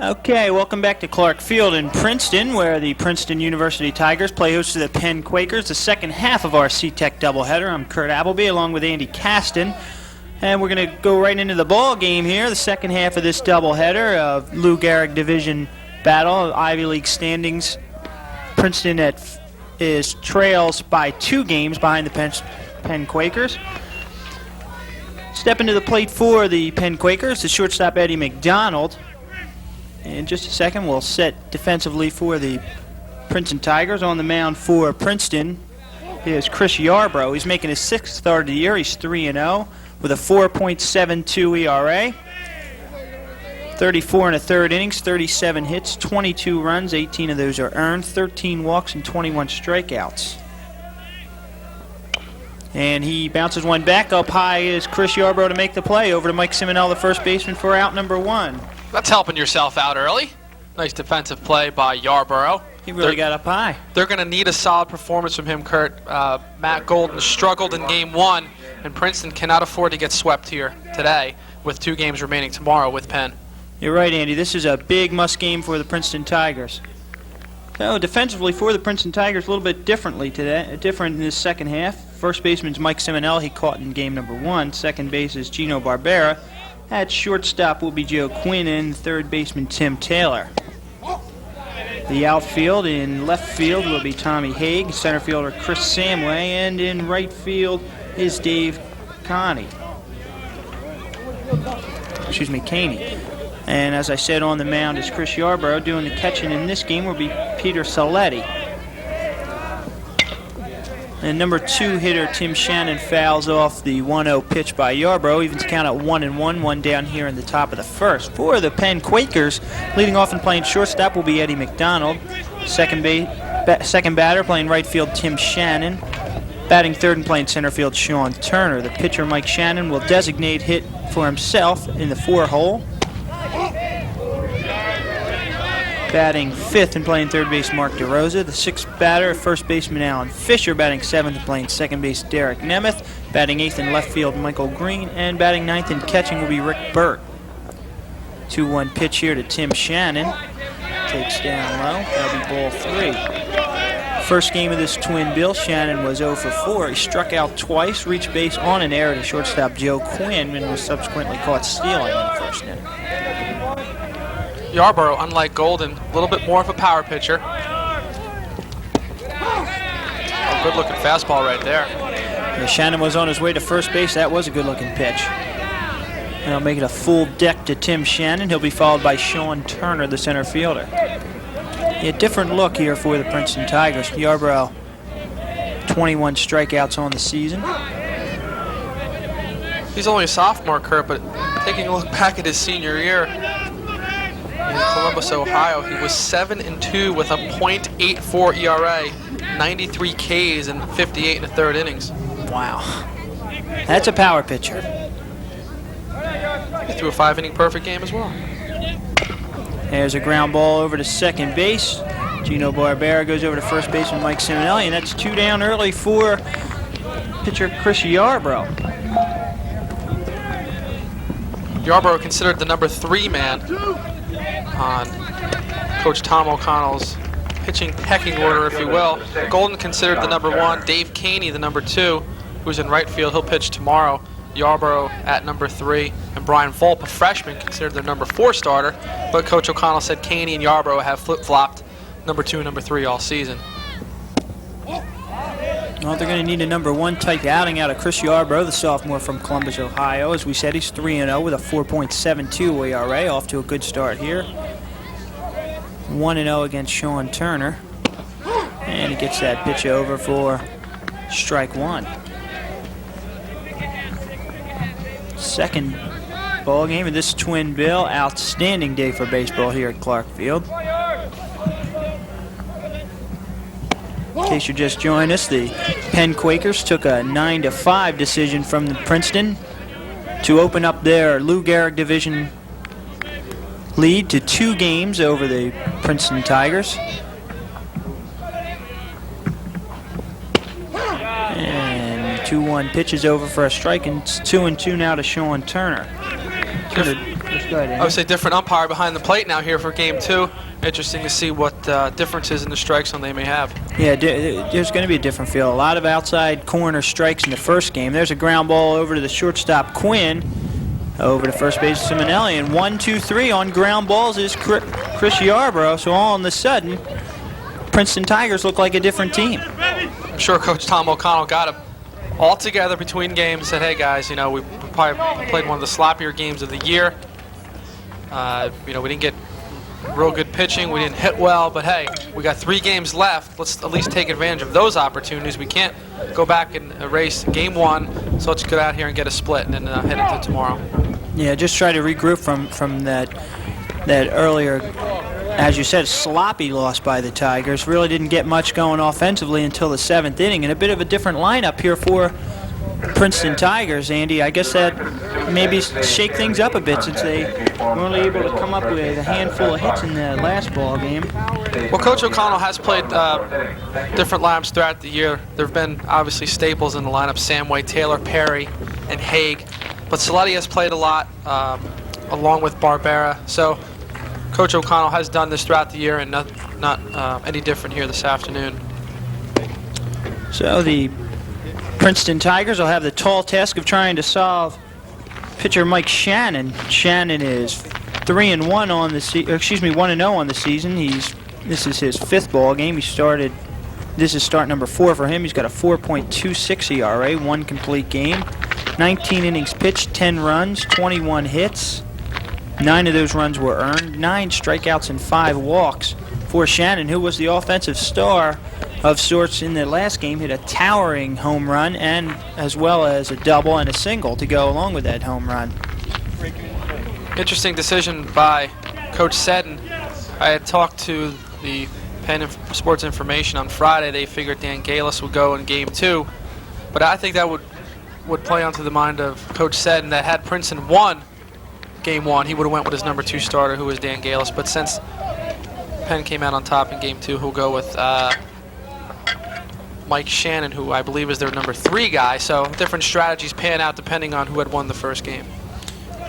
Okay, welcome back to Clark Field in Princeton, where the Princeton University Tigers play host to the Penn Quakers, the second half of our C-Tech doubleheader. I'm Kurt Appleby along with Andy Caston, and we're going to go right into the ball game here, the second half of this doubleheader of Lou Gehrig Division battle, Ivy League standings. Princeton is trails by 2 games behind the Penn Quakers. Step into the plate for the Penn Quakers, the shortstop Eddie McDonald. In just a second, we'll set defensively for the Princeton Tigers. On the mound for Princeton is Chris Yarbrough. He's making his 6th start of the year. He's 3-0 with a 4.72 ERA. 34 1/3 innings, 37 hits, 22 runs, 18 of those are earned, 13 walks, and 21 strikeouts. And he bounces one back. Up high is Chris Yarbrough to make the play. Over to Mike Simonell, the first baseman, for out number 1. That's helping yourself out early. Nice defensive play by Yarbrough. He really got up high. They're going to need a solid performance from him, Kurt. Matt Golden struggled in Game 1, and Princeton cannot afford to get swept here today with 2 games remaining tomorrow with Penn. You're right, Andy. This is a big must game for the Princeton Tigers. So defensively for the Princeton Tigers, a little bit different in this second half. First baseman's Mike Simonell. He caught in game number 1. Second base is Gino Barbera. At shortstop will be Joe Quinn, and third baseman Tim Taylor. The outfield in left field will be Tommy Haig, center fielder Chris Samway, and in right field is Dave Caney. And as I said, on the mound is Chris Yarbrough. Doing the catching in this game will be Peter Saletti. And number 2 hitter Tim Shannon fouls off the 1-0 pitch by Yarbrough. Evens count at 1-1, one down here in the top of the first. For the Penn Quakers, leading off and playing shortstop will be Eddie McDonald. Second batter playing right field Tim Shannon. Batting third and playing center field Sean Turner. The pitcher Mike Shannon will designate hit for himself in the 4-hole. Batting 5th and playing third base Mark DeRosa. The 6th batter, first baseman Alan Fisher. Batting 7th and playing second base Derek Nemeth. Batting 8th in left field Michael Green. And batting 9th and catching will be Rick Burt. 2-1 pitch here to Tim Shannon. Takes down low. That'll be ball 3. First game of this twin bill, Shannon was 0 for 4. He struck out twice, reached base on an error to shortstop Joe Quinn, and was subsequently caught stealing in the first inning. Yarbrough, unlike Golden, a little bit more of a power pitcher. A good-looking fastball right there. Yeah, Shannon was on his way to first base. That was a good-looking pitch. And I'll make it a full deck to Tim Shannon. He'll be followed by Sean Turner, the center fielder. Yeah, different look here for the Princeton Tigers. Yarbrough, 21 strikeouts on the season. He's only a sophomore, Kurt, but taking a look back at his senior year in Columbus, Ohio, he was 7-2 with a .84 ERA, 93 Ks in 58 1/3 innings. Wow. That's a power pitcher. He threw a 5-inning perfect game as well. There's a ground ball over to second base. Gino Barbera goes over to first baseman Mike Simonelli, and that's 2 down early for pitcher Chris Yarbrough. Yarbrough considered the number 3 man on Coach Tom O'Connell's pitching pecking order, if you will. Golden considered the number 1. Dave Caney, the number 2, who's in right field. He'll pitch tomorrow. Yarbrough at number 3. And Brian Volpe, a freshman, considered their number 4 starter. But Coach O'Connell said Caney and Yarbrough have flip-flopped number 2 and number 3 all season. Well, they're going to need a number 1 type outing out of Chris Yarbrough, the sophomore from Columbus, Ohio. As we said, he's 3-0 with a 4.72 ERA, off to a good start here. 1-0 against Sean Turner. And he gets that pitch over for strike 1. Second ball game of this twin bill. Outstanding day for baseball here at Clark Field. In case you're just joining us, the Penn Quakers took a 9-5 decision from Princeton to open up their Lou Gehrig Division lead to 2 games over the Princeton Tigers. And 2-1 pitch is over for a strike, and it's 2-2 now to Sean Turner. Just go ahead, I would say different umpire behind the plate now here for Game 2. Interesting to see what differences in the strike zone they may have. Yeah, there's going to be a different feel. A lot of outside corner strikes in the first game. There's a ground ball over to the shortstop, Quinn. Over to first base, Simonelli. And 1, 2, 3 on ground balls is Chris Yarbrough. So all of a sudden, Princeton Tigers look like a different team. I'm sure Coach Tom O'Connell got them all together between games and said, hey guys, you know, we probably played one of the sloppier games of the year. You know, we didn't get real good pitching, we didn't hit well, but hey, we got 3 games left. Let's at least take advantage of those opportunities. We can't go back and erase Game 1, so let's get out here and get a split and then head into tomorrow. Yeah, just try to regroup from that earlier, as you said, sloppy loss by the Tigers. Really didn't get much going offensively until the 7th inning, and a bit of a different lineup here for Princeton Tigers, Andy. I guess that maybe shake things up a bit since they were only able to come up with a handful of hits in the last ball game. Well, Coach O'Connell has played different lineups throughout the year. There have been obviously staples in the lineup: Samway, Taylor, Perry, and Haig. But Saletti has played a lot along with Barbera. So Coach O'Connell has done this throughout the year, and not any different here this afternoon. So the Princeton Tigers will have the tall task of trying to solve pitcher Mike Shannon. Shannon is 3-1 on the 1-0 on the season. This is his 5th ball game. This is start number 4 for him. He's got a 4.26 ERA, 1 complete game, 19 innings pitched, 10 runs, 21 hits. 9 of those runs were earned, 9 strikeouts and 5 walks for Shannon, who was the offensive star of sorts in the last game. Hit a towering home run, and as well as a double and a single to go along with that home run. Interesting decision by Coach Seddon. I had talked to the Penn Sports Information on Friday. They figured Dan Galis would go in Game 2, but I think that would play onto the mind of Coach Seddon that had Princeton won Game 1, he would have went with his number 2 starter, who was Dan Galis. But since Penn came out on top in Game 2, he'll go with Mike Shannon, who I believe is their number 3 guy. So different strategies pan out depending on who had won the first game.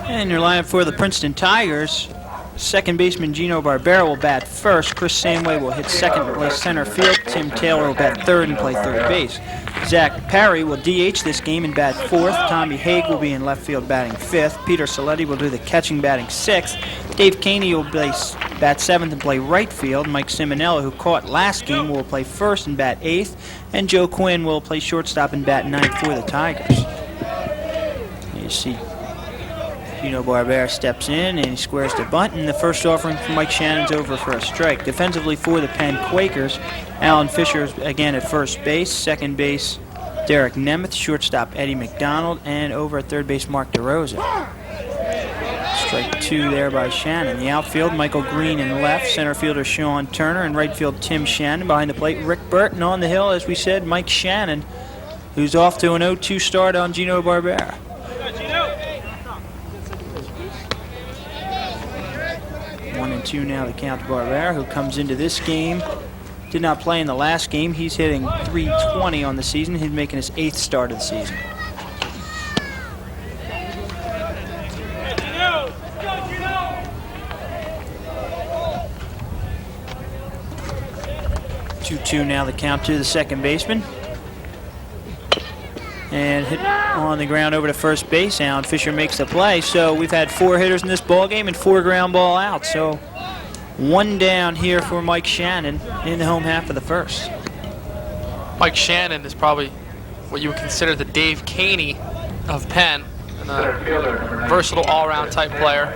And your lineup for the Princeton Tigers: second baseman Gino Barbera will bat first. Chris Samway will hit second and play center field. Tim Taylor will bat third and play third base. Zach Perry will DH this game and bat fourth. Tommy Haig will be in left field batting fifth. Peter Saletti will do the catching, batting sixth. Dave Caney will bat seventh and play right field. Mike Simonelli, who caught last game, will play first and bat eighth. And Joe Quinn will play shortstop and bat ninth for the Tigers. You see Gino Barbera steps in and he squares the bunt, and the first offering from Mike Shannon's over for a strike. Defensively for the Penn Quakers, Alan Fisher again at first base, second base Derek Nemeth, shortstop Eddie McDonald, and over at third base Mark DeRosa. Strike 2 there by Shannon. The outfield, Michael Green in left, center fielder Sean Turner, and right field Tim Shannon. Behind the plate, Rick Burton. On the hill, as we said, Mike Shannon, who's off to an 0-2 start on Gino Barbera. 1-2 now the count to Barbera, who comes into this game. Did not play in the last game. He's hitting .320 on the season. He's making his 8th start of the season. Two now the count to the second baseman. And hit on the ground over to first base. Alan Fisher makes the play. So we've had 4 hitters in this ball game and 4 ground ball outs. So 1 down here for Mike Shannon in the home half of the first. Mike Shannon is probably what you would consider the Dave Caney of Penn, and a versatile all-around type player.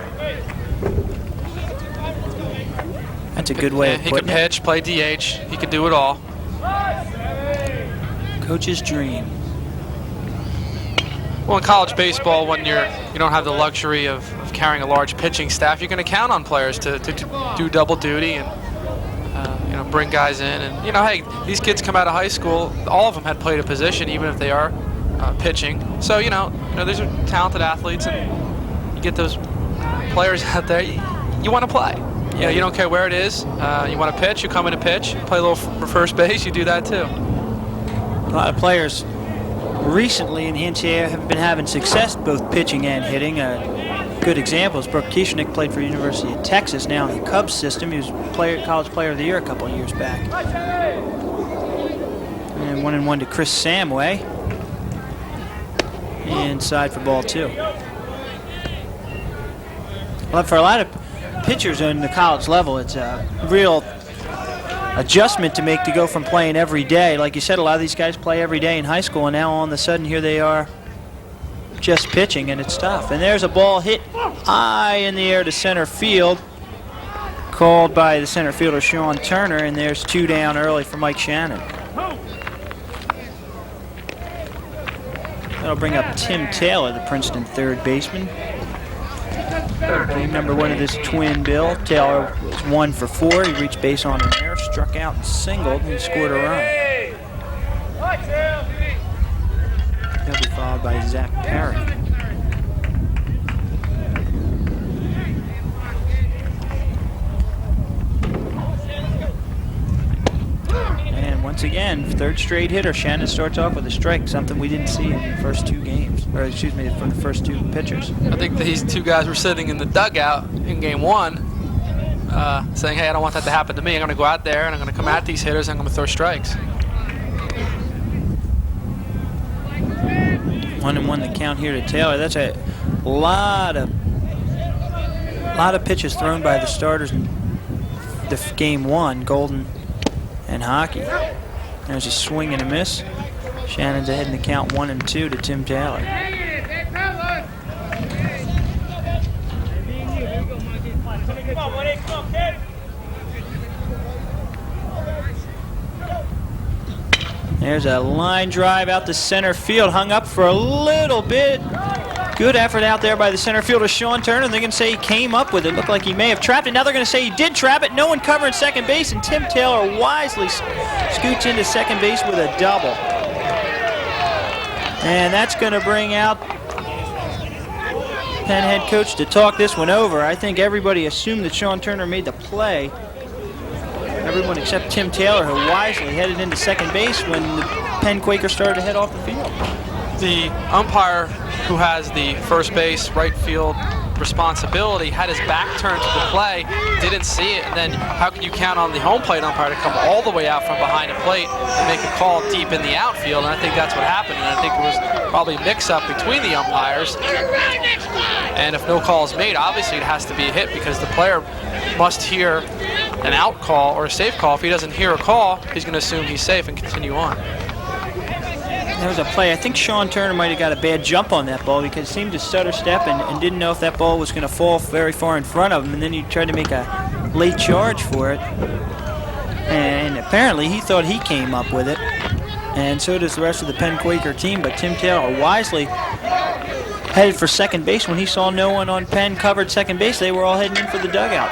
That's a good way of putting it. He could pitch, play DH. He could do it all. Coach's dream. Well, in college baseball, when you don't have the luxury of carrying a large pitching staff, you're going to count on players to do double duty and bring guys in. And hey, these kids come out of high school, all of them had played a position, even if they are pitching. So these are talented athletes, and you get those players out there. You want to play. You don't care where it is. You want to pitch, you come in and pitch. Play a little first base, you do that too. A lot of players recently in the NCAA have been having success both pitching and hitting. good examples. Brooke Kieschnick played for the University of Texas, now in the Cubs system. He was College Player of the Year a couple of years back. And 1-1 to Chris Samway. Inside for ball 2. Well, for a lot of pitchers on the college level, it's a real adjustment to make to go from playing every day. Like you said, a lot of these guys play every day in high school, and now all of a sudden here they are just pitching, and it's tough. And there's a ball hit high in the air to center field, called by the center fielder Sean Turner, and there's 2 down early for Mike Shannon. That'll bring up Tim Taylor, the Princeton third baseman. Game number 1 of this twin bill. Taylor was 1 for 4. He reached base on an error, struck out and singled, and scored a run. He'll be followed by Zach Perry. And once again, third straight hitter. Shannon starts off with a strike, something we didn't see in the first 2 games, or excuse me, from the first 2 pitchers. I think these 2 guys were sitting in the dugout in game 1, saying, hey, I don't want that to happen to me. I'm going to go out there and I'm going to come at these hitters and I'm going to throw strikes. 1-1 the count here to Taylor. That's a lot of pitches thrown by the starters in the game 1, Golden and Hockey. There's a swing and a miss. Shannon's ahead in the count 1-2 to Tim Taylor. There's a line drive out to center field, hung up for a little bit. Good effort out there by the center fielder, Sean Turner. They're going to say he came up with it. Looked like he may have trapped it. Now they're going to say he did trap it. No one covering second base, and Tim Taylor wisely scoots into second base with a double. And that's going to bring out Penn head coach to talk this one over. I think everybody assumed that Sean Turner made the play. Everyone except Tim Taylor, who wisely headed into second base when the Penn Quakers started to head off the field. The umpire who has the first base, right field responsibility had his back turned to the play, didn't see it, and then how can you count on the home plate umpire to come all the way out from behind the plate and make a call deep in the outfield? And I think that's what happened, and I think it was probably a mix-up between the umpires. And if no call is made, obviously it has to be a hit because the player must hear an out call or a safe call. If he doesn't hear a call, he's going to assume he's safe and continue on. There was a play. I think Sean Turner might have got a bad jump on that ball because he seemed to stutter step and didn't know if that ball was going to fall very far in front of him, and then he tried to make a late charge for it. And apparently he thought he came up with it, and so does the rest of the Penn Quaker team, but Tim Taylor wisely headed for second base when he saw no one on Penn covered second base. They were all heading in for the dugout.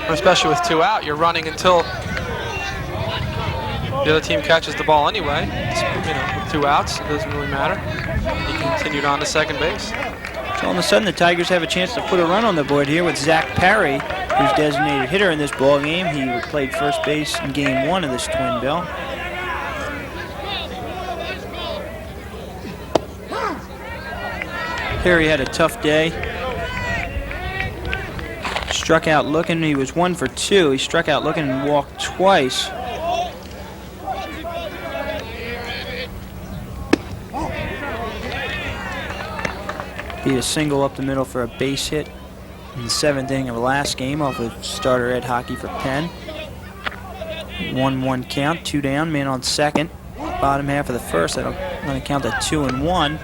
Especially with 2 out, you're running until the other team catches the ball anyway. With 2 outs, it doesn't really matter. He continued on to second base. So all of a sudden the Tigers have a chance to put a run on the board here with Zach Perry, who's designated hitter in this ball game. He played first base in game 1 of this twin bill. Perry had a tough day. Struck out looking. He was 1 for 2. He struck out looking and walked twice. Beat a single up the middle for a base hit in the 7th inning of the last game off of starter Ed Hockey for Penn. 1-1 count, 2 down, man on second. Bottom half of the first, that'll going to count to 2-1.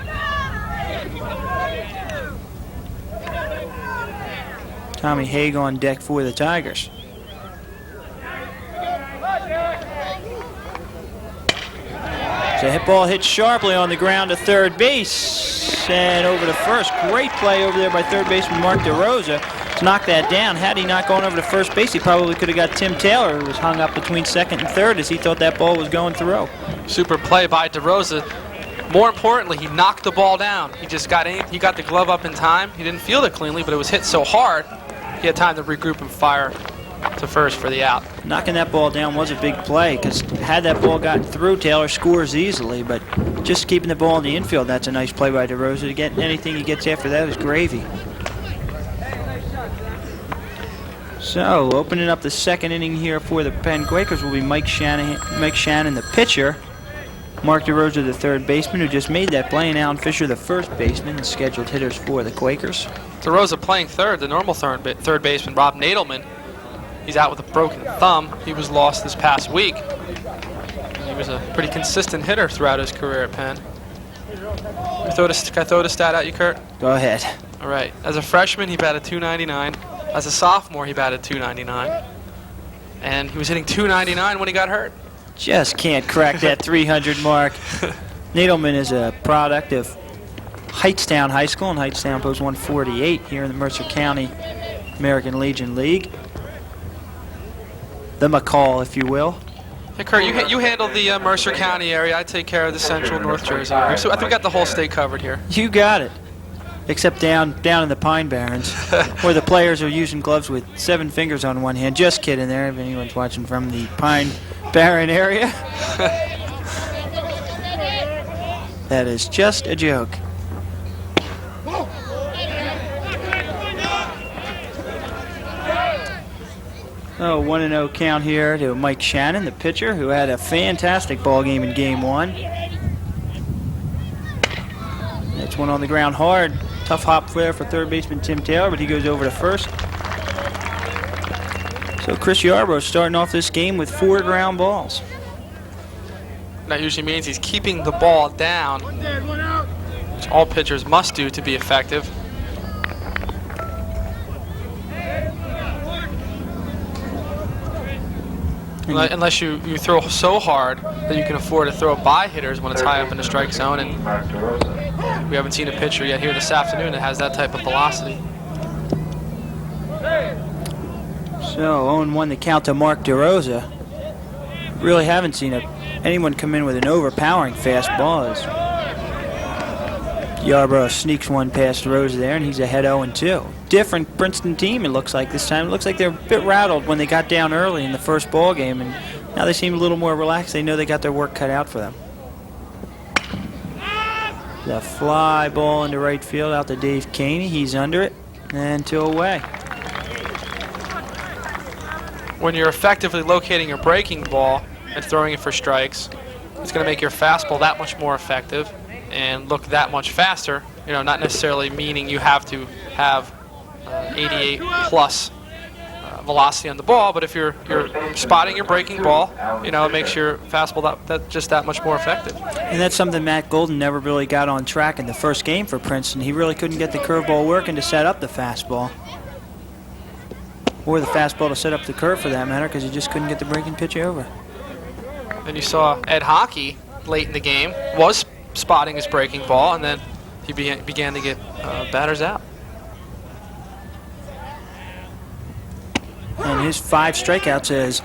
Tommy Haig on deck for the Tigers. So hit ball hit sharply on the ground to third base and over to first. Great play over there by third baseman Mark DeRosa to knock that down. Had he not gone over to first base, he probably could have got Tim Taylor, who was hung up between second and third as he thought that ball was going through. Super play by DeRosa. More importantly, he knocked the ball down. He just got in. He got the glove up in time. He didn't field it cleanly, but it was hit so hard, he had time to regroup and fire to first for the out. Knocking that ball down was a big play because had that ball gotten through, Taylor scores easily, but just keeping the ball in the infield, that's a nice play by DeRosa. To get anything he gets after that is gravy. So, opening up the second inning here for the Penn Quakers will be Mike Shannon, the pitcher. Mark DeRosa, the third baseman, who just made that play, and Alan Fisher, the first baseman, the scheduled hitters for the Quakers. DeRosa playing third, the normal third baseman, Rob Nadelman. He's out with a broken thumb. He was lost this past week. He was a pretty consistent hitter throughout his career at Penn. Can I throw the stat at you, Kurt? Go ahead. All right. As a freshman, he batted .299. As a sophomore, he batted .299. And he was hitting .299 when he got hurt. Just can't crack that 300 mark. Nadelman is a product of Hightstown High School, and Hightstown posts 148 here in the Mercer County American Legion League. The McCall, if you will. Hey, Kurt, you handle the Mercer County area. I take care of the central North Jersey area. So I think we got the whole state covered here. You got it. Except down in the Pine Barrens, where the players are using gloves with 7 fingers on one hand. Just kidding there, if anyone's watching from the Pine Barren area. That is just a joke. Oh, 1-0 count here to Mike Shannon, the pitcher, who had a fantastic ball game in Game 1. That's one on the ground hard. Tough hop there for third baseman Tim Taylor, but he goes over to first. So Chris Yarbrough starting off this game with 4 ground balls. That usually means he's keeping the ball down, which all pitchers must do to be effective. Unless you throw so hard that you can afford to throw by hitters when it's high up in the strike zone, and we haven't seen a pitcher yet here this afternoon that has that type of velocity. So 0-1 the count to Mark DeRosa. Really haven't seen anyone come in with an overpowering fastball as Yarbrough sneaks one past DeRosa there, and he's ahead 0-2. Different Princeton team, it looks like this time. It looks like they're a bit rattled when they got down early in the first ball game, and now they seem a little more relaxed. They know they got their work cut out for them. The fly ball into right field out to Dave Caney. He's under it, and 2 away. When you're effectively locating your breaking ball and throwing it for strikes, it's going to make your fastball that much more effective and look that much faster. You know, not necessarily meaning you have to have 88 plus velocity on the ball, but if you're spotting your breaking ball, you know, it makes your fastball that much more effective. And that's something Matt Golden never really got on track in the first game for Princeton. He really couldn't get the curveball working to set up the fastball, or the fastball to set up the curve for that matter, because he just couldn't get the breaking pitch over. Then you saw Ed Hockey late in the game was spotting his breaking ball, and then he began to get batters out. And his 5 strikeouts as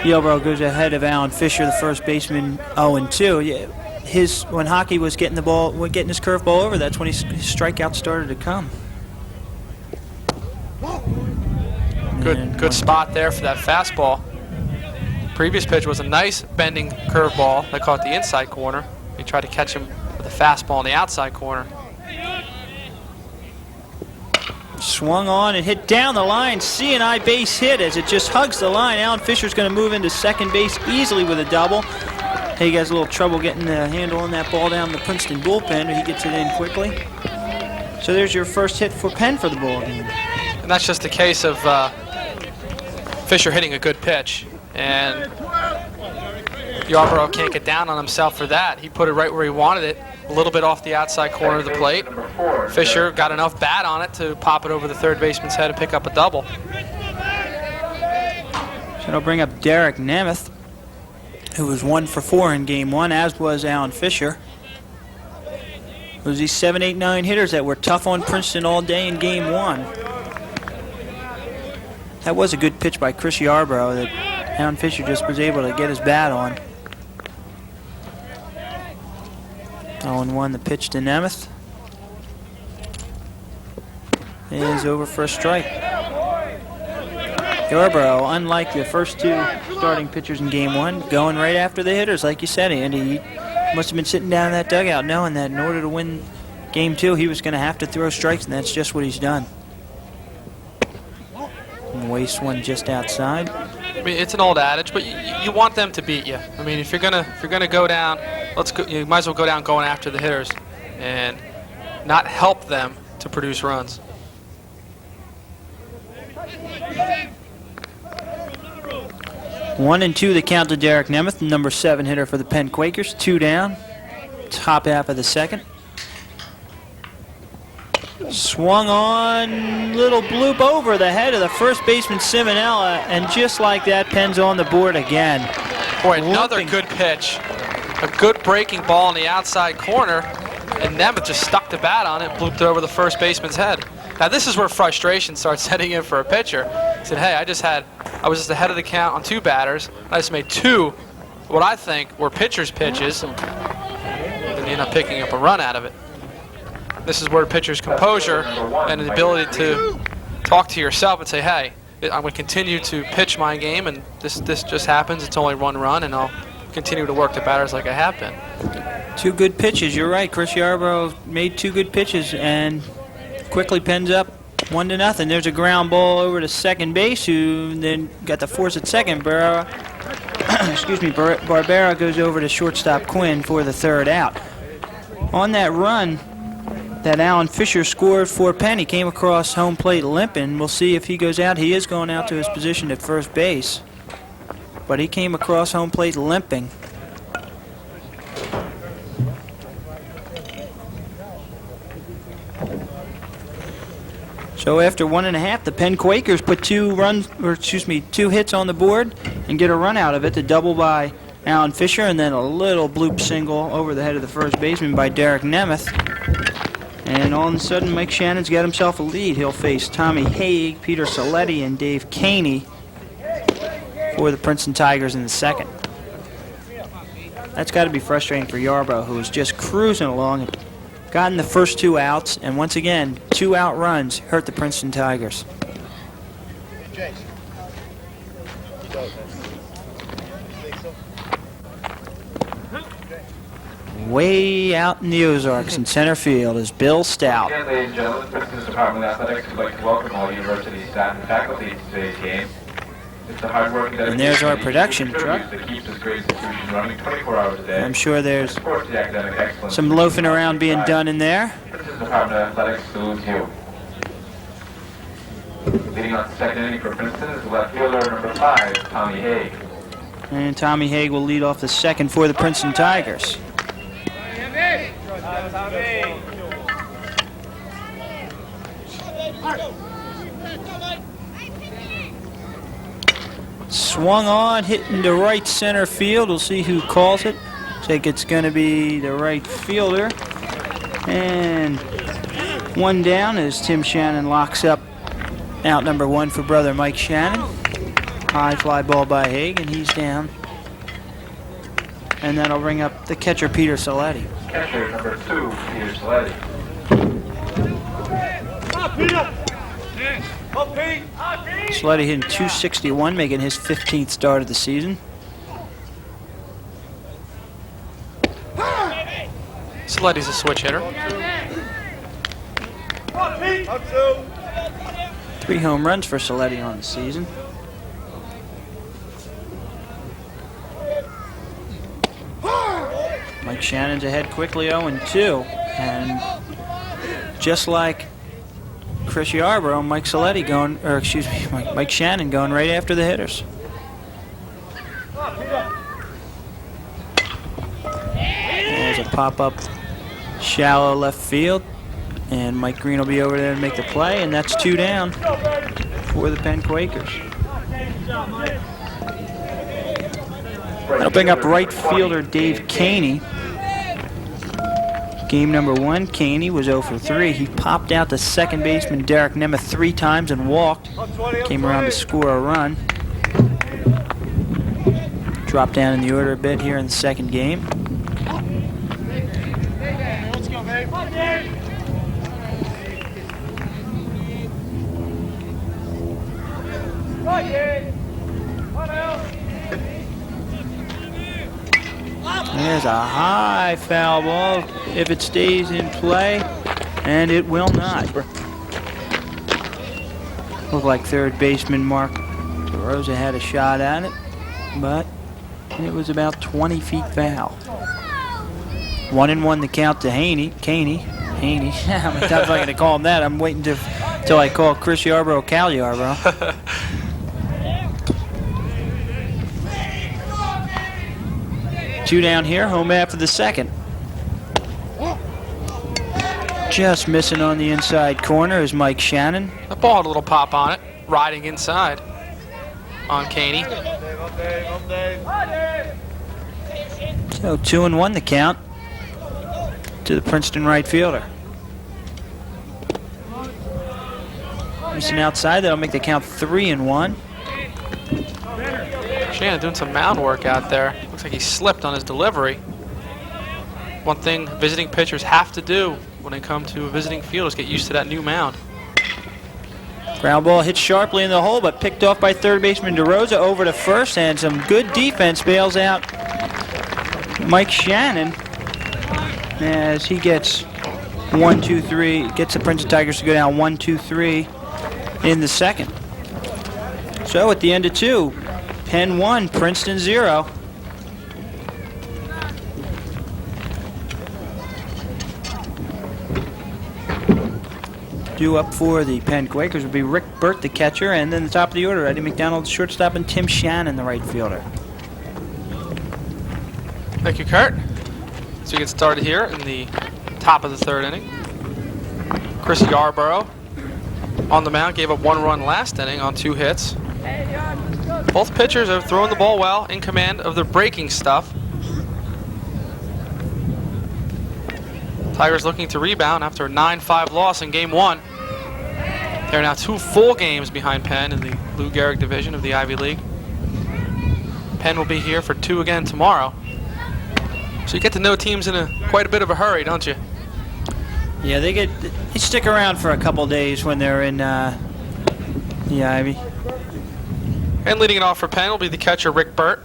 Yarbrough goes ahead of Alan Fisher, the first baseman, 0-2. When Hockey was getting his curveball over, that's when his strikeouts started to come. Good spot there for that fastball. Previous pitch was a nice bending curveball that caught the inside corner. He tried to catch him with a fastball in the outside corner. Swung on and hit down the line. C&I base hit as it just hugs the line. Alan Fisher's going to move into second base easily with a double. He has a little trouble getting the handle on that ball down the Princeton bullpen, but he gets it in quickly. So there's your first hit for Penn for the ball game. And that's just a case of Fisher hitting a good pitch. And Yarbrough can't get down on himself for that. He put it right where he wanted it, a little bit off the outside corner of the plate. Fisher got enough bat on it to pop it over the third baseman's head and pick up a double. So it'll bring up Derek Nemeth, who was 1 for 4 in Game 1, as was Alan Fisher. It was these 7, 8, 9 hitters that were tough on Princeton all day in Game 1. That was a good pitch by Chris Yarbrough that Alan Fisher just was able to get his bat on. 0-1 the pitch to Nemeth. Is over for a strike. Yarbrough, unlike the first 2 starting pitchers in Game 1, going right after the hitters, like you said, Andy. He must have been sitting down in that dugout knowing that in order to win Game 2, he was going to have to throw strikes, and that's just what he's done. waste one just outside. I mean, it's an old adage, but you want them to beat you. I mean, if you're gonna go down, you might as well go down going after the hitters, and not help them to produce runs. One and two the count to Derek Nemeth, the number 7 hitter for the Penn Quakers. 2 down, top half of the second. Swung on, little bloop over the head of the first baseman Simonella, and just like that, Penn's on the board again. Boy, another good pitch. A good breaking ball in the outside corner, and Nemeth just stuck the bat on it and blooped it over the first baseman's head. Now this is where frustration starts setting in for a pitcher. He said, hey, I was just ahead of the count on 2 batters. I just made 2, what I think were pitcher's pitches, and you end up picking up a run out of it. This is where pitcher's composure and the ability to talk to yourself and say, hey, I'm going to continue to pitch my game, and this just happens. It's only 1 run, and I'll continue to work the batters like I have been. 2 good pitches. You're right. Chris Yarbrough made 2 good pitches, and quickly Penn's up 1-0. There's a ground ball over to second base, who then got the force at second. Barbera goes over to shortstop Quinn for the 3rd out. On that run that Alan Fisher scored for Penn, he came across home plate limping. We'll see if he goes out. He is going out to his position at first base, but he came across home plate limping. So after 1.5, the Penn Quakers put 2 hits on the board and get a run out of it. The double by Alan Fisher, and then a little bloop single over the head of the first baseman by Derek Nemeth. And all of a sudden, Mike Shannon's got himself a lead. He'll face Tommy Haig, Peter Saletti, and Dave Caney for the Princeton Tigers in the second. That's got to be frustrating for Yarbrough, who was just cruising along and gotten the first 2 outs, and once again, 2 out runs hurt the Princeton Tigers. Way out in the Ozarks in center field is Bill Stout. Again, ladies and gentlemen, Princeton's Department of Athletics would like to welcome all university staff and faculty to today's game. It's the hard work And there's our production truck. that keeps this great institution running 24 hours a day. I'm sure there's Supports the academic excellence. some loafing around being done in there. Princeton's Department of Athletics salutes you. Leading on to the second inning for Princeton is the left fielder, number 5, Tommy Haig. And Tommy Haig will lead off the second for the Princeton Tigers. Swung on, hitting to right center field. We'll see who calls it. I think it's going to be the right fielder. And 1 down as Tim Shannon locks up out number 1 for brother Mike Shannon. High fly ball by Haig, and he's down. And that'll bring up the catcher, Peter Saletti. Catcher, number 2, Peter Saletti. Saletti hitting .261, making his 15th start of the season. Saletti's a switch hitter. 3 home runs for Saletti on the season. Mike Shannon's ahead quickly 0-2. And just like Chris Yarbrough, Mike Shannon going right after the hitters. There's a pop-up shallow left field, and Mike Green will be over there to make the play, and that's 2 down for the Penn Quakers. That'll bring up right fielder Dave Caney. Game number 1, Caney was 0 for 3. He popped out to second baseman Derek Nemeth 3 times and walked. Came around to score a run. Dropped down in the order a bit here in the second game. Let's go, babe. There's a high foul ball if it stays in play, and it will not. Looked like third baseman Mark DeRosa had a shot at it, but it was about 20 feet foul. 1-1 the count to Haney. Haney. How many times am I going to call him that? I'm waiting till I call Chris Yarbrough Cal Yarbrough. Two down here, home after the second. Just missing on the inside corner is Mike Shannon. The ball had a little pop on it, riding inside on Caney. So 2-1 the count to the Princeton right fielder. Missing outside, that'll make the count 3-1. Shannon doing some mound work out there. Looks like he slipped on his delivery. One thing visiting pitchers have to do when they come to a visiting field is get used to that new mound. Ground ball hit sharply in the hole, but picked off by third baseman DeRosa over to first, and some good defense bails out Mike Shannon as he gets 1-2-3, gets the Princeton Tigers to go down 1-2-3 in the second. So at the end of two, Penn 1, Princeton 0. Due up for the Penn Quakers will be Rick Burt, the catcher, and then the top of the order, Eddie McDonald, the shortstop, and Tim Shannon, the right fielder. Thank you, Kurt. So we get started here in the top of the third inning. Chris Yarbrough on the mound, gave up 1 run last inning on 2 hits. Both pitchers are throwing the ball well, in command of their breaking stuff. Tigers looking to rebound after a 9-5 loss in Game 1. They're now 2 full games behind Penn in the Lou Gehrig division of the Ivy League. Penn will be here for 2 again tomorrow. So you get to know teams in quite a bit of a hurry, don't you? Yeah, they stick around for a couple days when they're in the Ivy. And leading it off for Penn will be the catcher Rick Burt.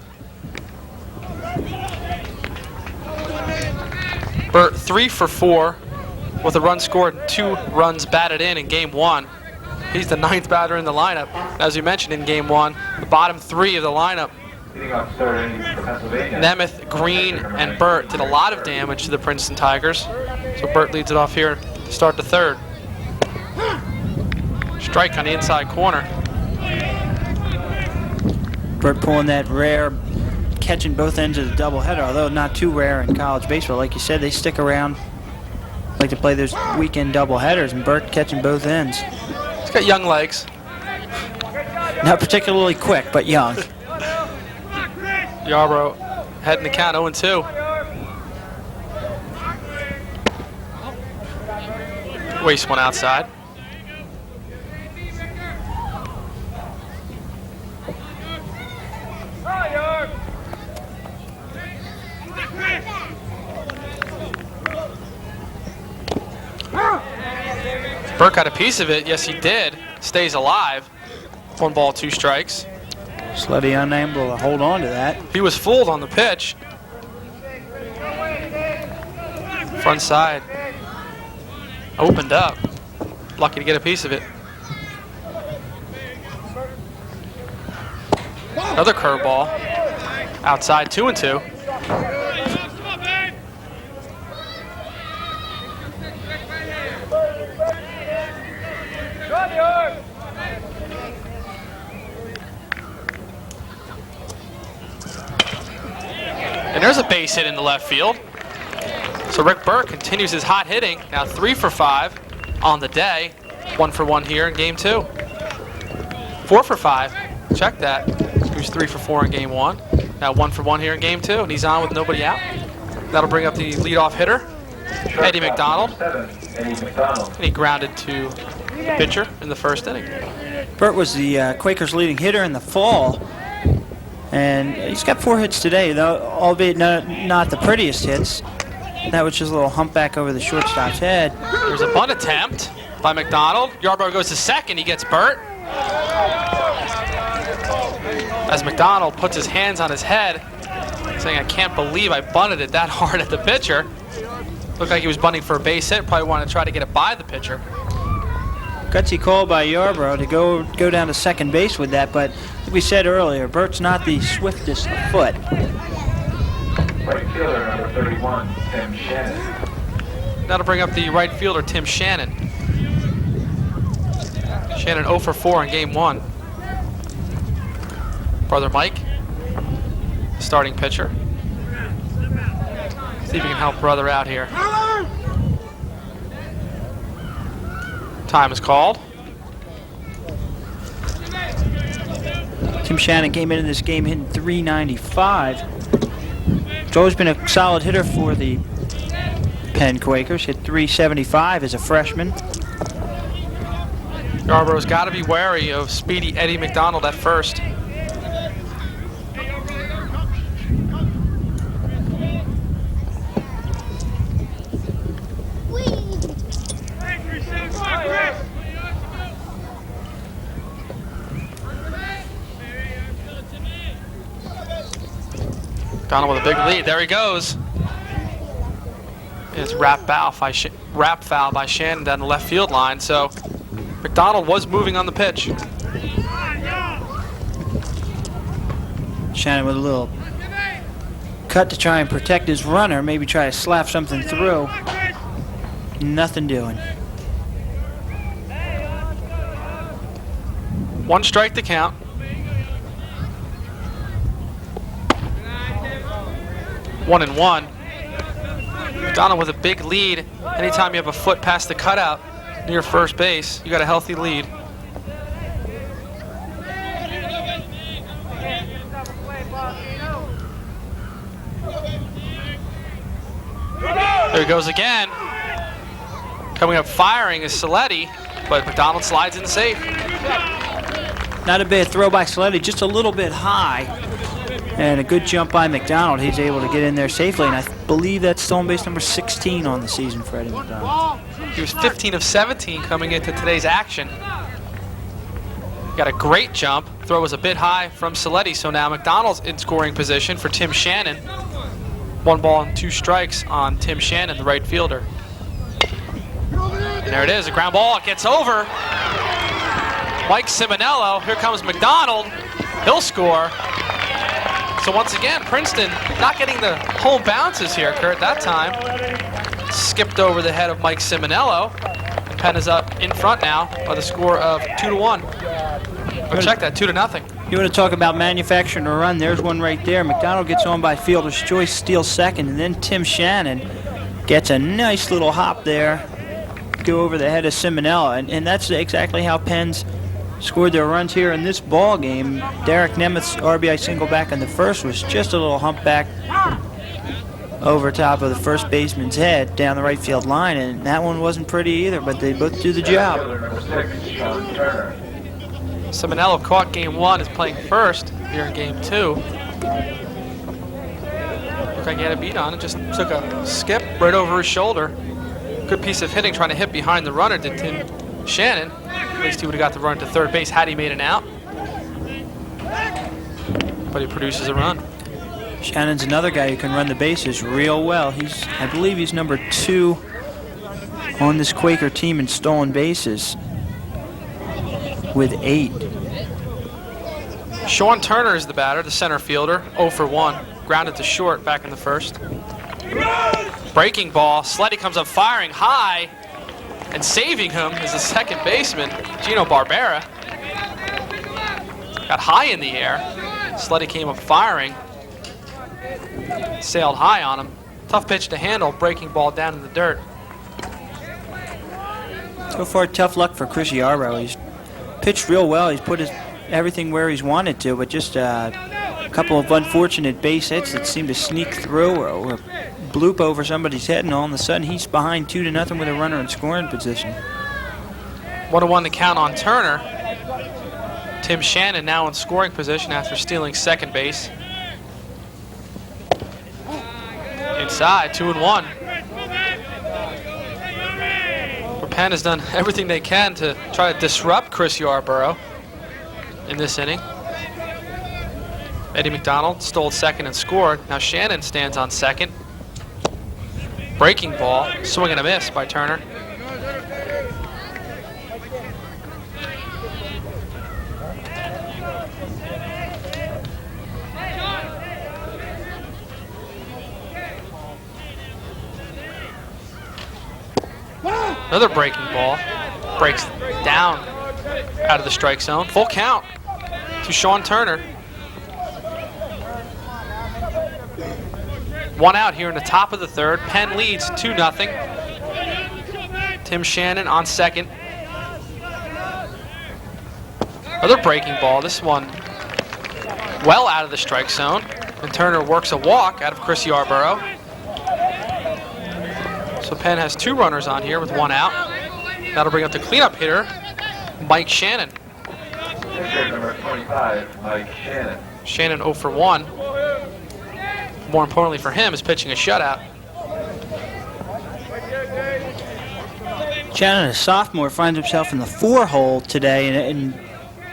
Burt 3 for 4 with a run scored and 2 runs batted in Game 1. He's the 9th batter in the lineup. As you mentioned in Game 1, the bottom 3 of the lineup, Nemeth, Green, and Burt, did a lot of damage to the Princeton Tigers. So Burt leads it off here to start the third. Strike on the inside corner. Burt pulling that rare, catching both ends of the doubleheader, although not too rare in college baseball. Like you said, they stick around, like to play those weekend doubleheaders, and Burt catching both ends. He's got young legs. Not particularly quick, but young. Yarbrough heading the count 0-2. Waste one outside. Burke got a piece of it. Yes, he did. Stays alive. 1 ball, 2 strikes. Slutty unable to hold on to that. He was fooled on the pitch. Front side. Opened up. Lucky to get a piece of it. Another curveball. Outside, 2-2. And there's a base hit in the left field. So Rick Burke continues his hot hitting. Now 3 for 5 on the day. 1 for 1 here in Game 2. 4 for 5. Check that. He was 3 for 4 in Game 1. Now 1 for 1 here in Game 2. And he's on with nobody out. That'll bring up the leadoff hitter, Eddie McDonald. And he grounded to the pitcher in the first inning. Burt was the Quakers' leading hitter in the fall. And he's got 4 hits today, though, albeit not the prettiest hits. That was just a little humpback over the shortstop's head. There's a bunt attempt by McDonald. Yarbrough goes to second. He gets Burt. As McDonald puts his hands on his head, saying, "I can't believe I bunted it that hard at the pitcher." Looked like he was bunting for a base hit. Probably wanted to try to get it by the pitcher. Gutsy call by Yarbrough to go down to second base with that, but like we said earlier, Bert's not the swiftest of foot. Right fielder, number 31, Tim Shannon. Now to bring up the right fielder, Tim Shannon. Shannon 0 for 4 in game 1. Brother Mike, starting pitcher. See if we can help brother out here. Time is called. Tim Shannon came into this game hitting .395. He's always been a solid hitter for the Penn Quakers. Hit .375 as a freshman. Yarbrough's got to be wary of speedy Eddie McDonald at first. McDonald with a big lead. There he goes. It's wrap foul by Shannon down the left field line. So McDonald was moving on the pitch. Shannon with a little cut to try and protect his runner. Maybe try to slap something through. Nothing doing. 1 strike to count. One and one. McDonald with a big lead. Anytime you have a foot past the cutout near first base, you got a healthy lead. There he goes again. Coming up firing is Saletti, but McDonald slides in safe. Not a bad throw by Saletti, just a little bit high. And a good jump by McDonald. He's able to get in there safely, and I believe that's stolen base number 16 on the season for Eddie McDonald. He was 15 of 17 coming into today's action. Got a great jump. Throw was a bit high from Saletti, so now McDonald's in scoring position for Tim Shannon. 1 ball and 2 strikes on Tim Shannon, the right fielder. And there it is, a ground ball. It gets over. Mike Simonello. Here comes McDonald. He'll score. So once again, Princeton not getting the home bounces here, Kurt, that time. Skipped over the head of Mike Simonello. Penn is up in front now by the score of 2-1. Or check that, 2-0. You want to talk about manufacturing a run? There's one right there. McDonald gets on by fielder's choice, steals second, and then Tim Shannon gets a nice little hop there, go over the head of Simonello, and that's exactly how Penn's scored their runs here in this ball game. Derek Nemeth's RBI single back in the first was just a little humpback over top of the first baseman's head down the right field line, and that one wasn't pretty either, but they both do the job. Simonello caught game 1, is playing first here in game 2. Looked like he had a beat on it, just took a skip right over his shoulder. Good piece of hitting, trying to hit behind the runner, did Tim Shannon. At least he would have got the run to third base had he made an out. But he produces a run. Shannon's another guy who can run the bases real well. I believe he's number 2 on this Quaker team in stolen bases with 8. Sean Turner is the batter, the center fielder, 0 for 1. Grounded to short back in the first. Breaking ball. Sleddy comes up firing high. And saving him is the second baseman, Gino Barbera. Got high in the air. Sleddy came up firing. Sailed high on him. Tough pitch to handle, breaking ball down in the dirt. So far, tough luck for Chris Yarbrough. He's pitched real well. He's put everything where he's wanted to, but just a couple of unfortunate base hits that seem to sneak through or bloop over somebody's head, and all of a sudden he's behind 2-0 with a runner in scoring position. 1-1 to count on Turner. Tim Shannon now in scoring position after stealing second base. Inside, 2-1. Penn has done everything they can to try to disrupt Chris Yarbrough in this inning. Eddie McDonald stole second and scored. Now Shannon stands on second. Breaking ball, swing and a miss by Turner. Another breaking ball. Breaks down out of the strike zone. Full count to Sean Turner. 1 out here in the top of the third. Penn leads 2-0. Tim Shannon on second. Another breaking ball. This one well out of the strike zone. And Turner works a walk out of Chris Yarbrough. So Penn has 2 runners on here with 1 out. That'll bring up the cleanup hitter, Mike Shannon. Pitcher number 25, Mike Shannon. Shannon 0 for 1. More importantly for him is pitching a shutout. Shannon, a sophomore, finds himself in the 4-hole today in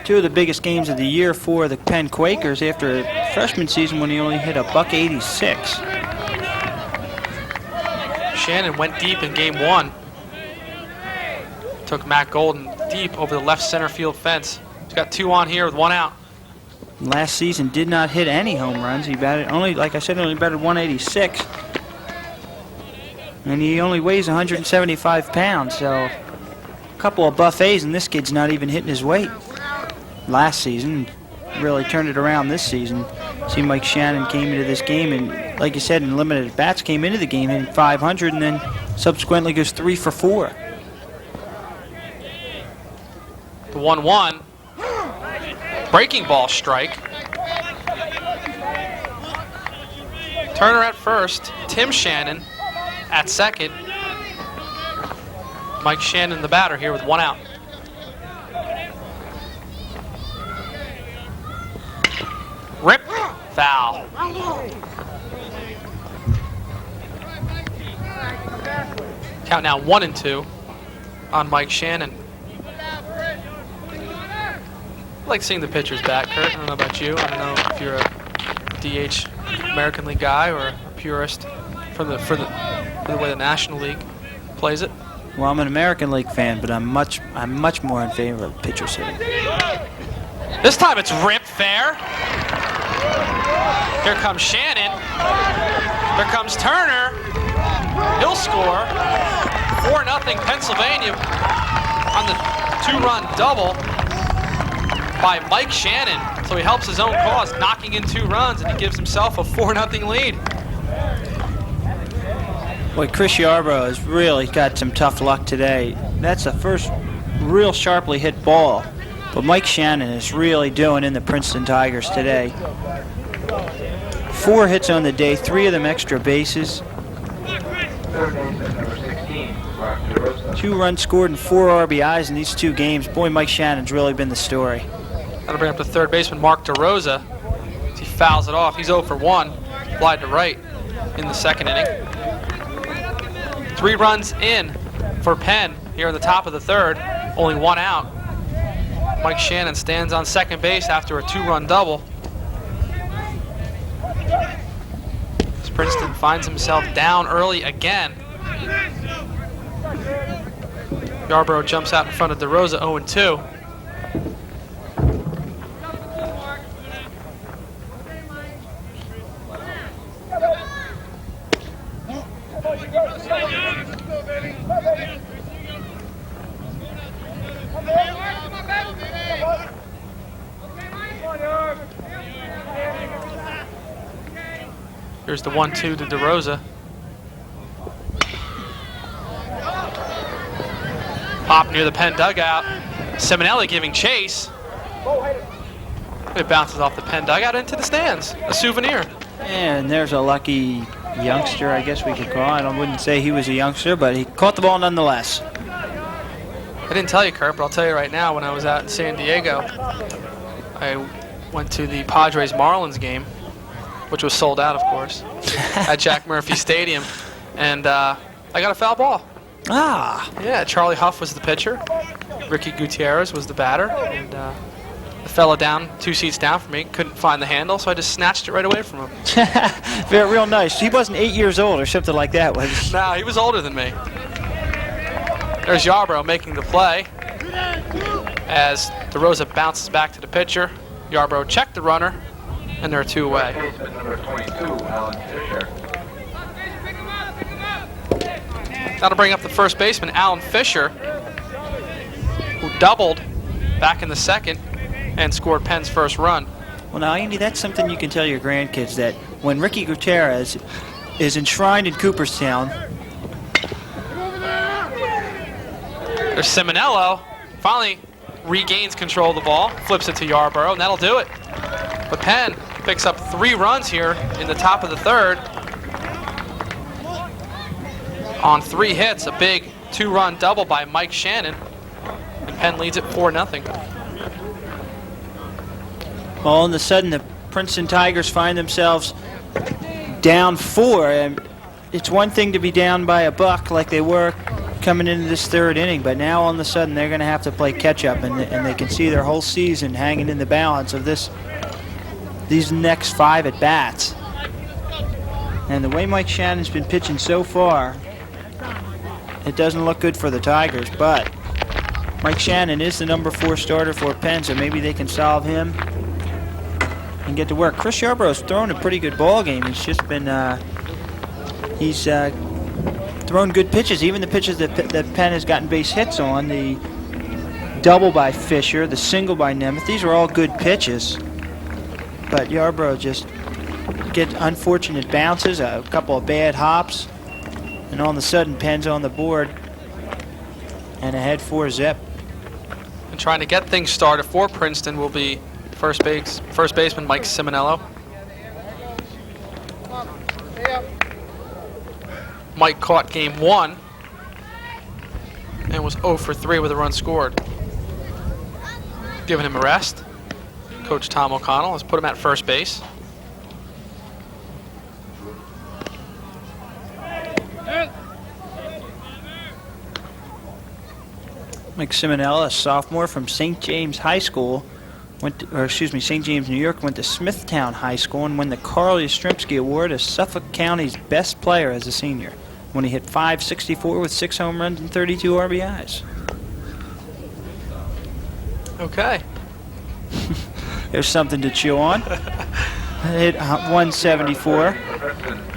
2 of the biggest games of the year for the Penn Quakers after a freshman season when he only hit a .86. Shannon went deep in game 1. Took Matt Golden deep over the left center field fence. He's got 2 on here with 1 out. Last season did not hit any home runs. He batted only, like I said, only batted .186. And he only weighs 175 pounds, so a couple of buffets and this kid's not even hitting his weight. Last season, really turned it around this season. See, Mike Shannon came into this game and, like you said, in limited at bats, came into the game hitting .500 and then subsequently goes 3 for 4. The 1-1. Breaking ball strike. Turner at first. Tim Shannon at second. Mike Shannon, the batter, here with 1 out. Rip, foul. Count now 1-2 on Mike Shannon. I like seeing the pitchers back, Kurt. I don't know about you. I don't know if you're a DH American League guy or a purist for the way the National League plays it. Well, I'm an American League fan, but I'm much more in favor of pitchers hitting. This time it's rip fair. Here comes Shannon. Here comes Turner. He'll score. 4-0 Pennsylvania on the 2-run double by Mike Shannon. So he helps his own cause, knocking in 2 runs, and he gives himself a 4-0 lead. Boy, Chris Yarbrough has really got some tough luck today. That's the first real sharply hit ball. But Mike Shannon is really doing in the Princeton Tigers today. 4 hits on the day, 3 of them extra bases. 2 runs scored and 4 RBIs in these 2 games. Boy, Mike Shannon's really been the story. That'll bring up the third baseman, Mark DeRosa. As he fouls it off. He's 0 for 1. Fly to right in the second inning. 3 runs in for Penn here in the top of the third. Only 1 out. Mike Shannon stands on second base after a 2-run double. As Princeton finds himself down early again. Yarbrough jumps out in front of DeRosa, 0-2. Here's the 1-2 to DeRosa. Pop near the Penn dugout. Simonelli giving chase. It bounces off the Penn dugout into the stands. A souvenir. And there's a lucky youngster, I guess we could call it. I wouldn't say he was a youngster, but he caught the ball nonetheless. I didn't tell you, Kurt, but I'll tell you right now, when I was out in San Diego, I went to the Padres-Marlins game, which was sold out, of course, at Jack Murphy Stadium, and I got a foul ball. Ah. Yeah, Charlie Huff was the pitcher. Ricky Gutierrez was the batter, and the fella down 2 seats down from me couldn't find the handle, so I just snatched it right away from him. Very real nice. He wasn't 8 years old or something like that, was he? No, he was older than me. There's Yarbrough making the play as DeRosa bounces back to the pitcher. Yarbrough checked the runner, and they're 2 away. Number 22, Alan Fisher. That'll bring up the first baseman, Alan Fisher, who doubled back in the second and scored Penn's first run. Well, now, Andy, that's something you can tell your grandkids, that when Ricky Gutierrez is enshrined in Cooperstown. There's Simonello. Finally regains control of the ball, flips it to Yarbrough, and that'll do it. But Penn picks up 3 runs here in the top of the third. On 3 hits, a big 2-run double by Mike Shannon. And Penn leads it 4-0. All of a sudden, the Princeton Tigers find themselves down 4. And it's one thing to be down by a buck like they were coming into this third inning, but now all of a sudden they're going to have to play catch-up, and they can see their whole season hanging in the balance of these next 5 at-bats. And the way Mike Shannon's been pitching so far, it doesn't look good for the Tigers, but Mike Shannon is the number 4 starter for Penn, so maybe they can solve him and get to work. Chris Yarbrough's thrown a pretty good ball game. He's just been thrown good pitches, even the pitches that Penn has gotten base hits on. The double by Fisher, the single by Nemeth, these are all good pitches. But Yarbrough just get unfortunate bounces, a couple of bad hops, and all of a sudden Penn's on the board and ahead 4-zip. And trying to get things started for Princeton will be first baseman Mike Simonello. Mike caught game 1 and was 0 for 3 with a run scored. Giving him a rest. Coach Tom O'Connell has put him at first base. Mike Simonello, a sophomore from St. James High School, St. James, New York, went to Smithtown High School and won the Carl Yastrzemski Award as Suffolk County's best player as a senior, when he hit .564 with 6 home runs and 32 RBIs. Okay. There's something to chew on. Hit 174.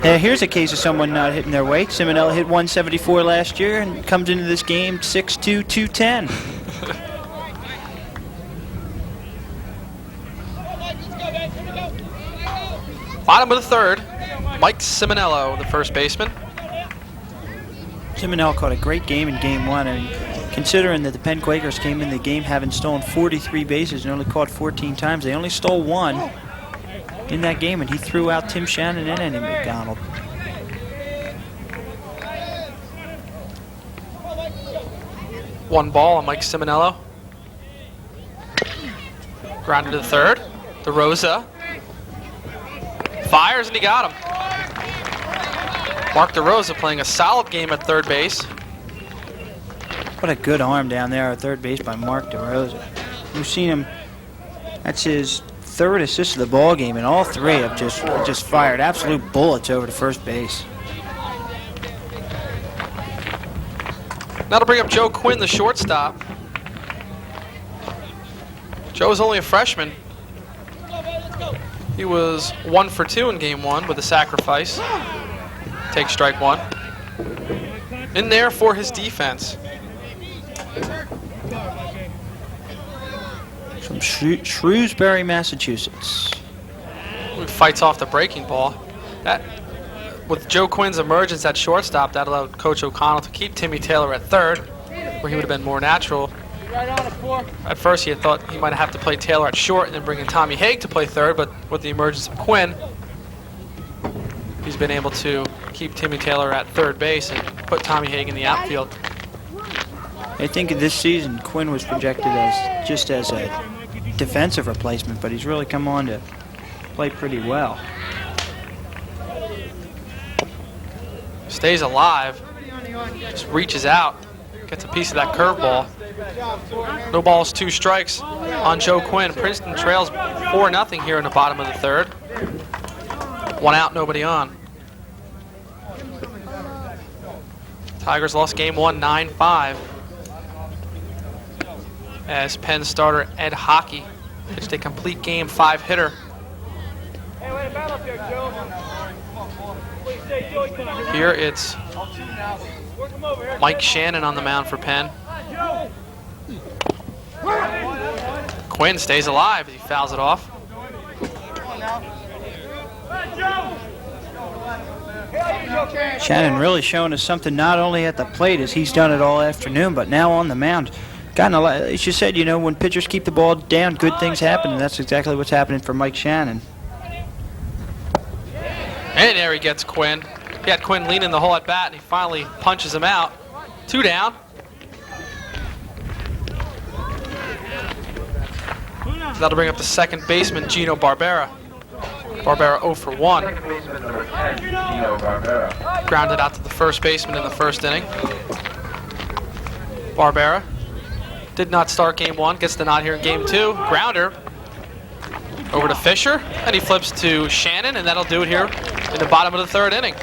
Here's a case of someone not hitting their weight. Simonello hit 174 last year and comes into this game 6'2", 210. Bottom of the third, Mike Simonello, the first baseman. Simonello caught a great game in game 1, and considering that the Penn Quakers came in the game having stolen 43 bases and only caught 14 times, they only stole 1 in that game, and he threw out Tim Shannon and Andy McDonald. One ball on Mike Simonello. Grounded to the third. DeRosa fires, and he got him. Mark DeRosa playing a solid game at third base. What a good arm down there at third base by Mark DeRosa. We've seen him, that's his 3rd assist of the ball game, and all 3 have just fired absolute bullets over to first base. That'll bring up Joe Quinn, the shortstop. Joe's only a freshman. He was 1 for 2 in game 1 with a sacrifice. Take strike 1. In there for his defense. From Shrewsbury, Massachusetts. He fights off the breaking ball. With Joe Quinn's emergence at shortstop, that allowed Coach O'Connell to keep Timmy Taylor at third, where he would have been more natural. At first, he had thought he might have to play Taylor at short and then bring in Tommy Haig to play third, but with the emergence of Quinn, he's been able to keep Timmy Taylor at third base and put Tommy Haig in the outfield. I think this season Quinn was projected as just as a defensive replacement, but he's really come on to play pretty well. Stays alive, just reaches out, gets a piece of that curveball. No balls, 2 strikes on Joe Quinn. Princeton trails 4-0 here in the bottom of the third. 1 out, nobody on. Tigers lost game 1, 9-5. As Penn starter Ed Hockey pitched a complete game 5-hitter. Here it's Mike Shannon on the mound for Penn. Quinn stays alive as he fouls it off. Shannon really showing us something not only at the plate as he's done it all afternoon, but now on the mound. Gotten a lot, as you said, you know, when pitchers keep the ball down, good things happen, and that's exactly what's happening for Mike Shannon. And there he gets Quinn. He had Quinn leaning the whole at bat, and he finally punches him out. 2 down. So that'll bring up the second baseman, Gino Barbera. Barbera 0 for 1. Second baseman number 10, Gino Barbera. Grounded out to the first baseman in the first inning. Barbera did not start game 1, gets the nod here in game 2. Grounder over to Fisher, and he flips to Shannon, and that'll do it here in the bottom of the 3rd inning.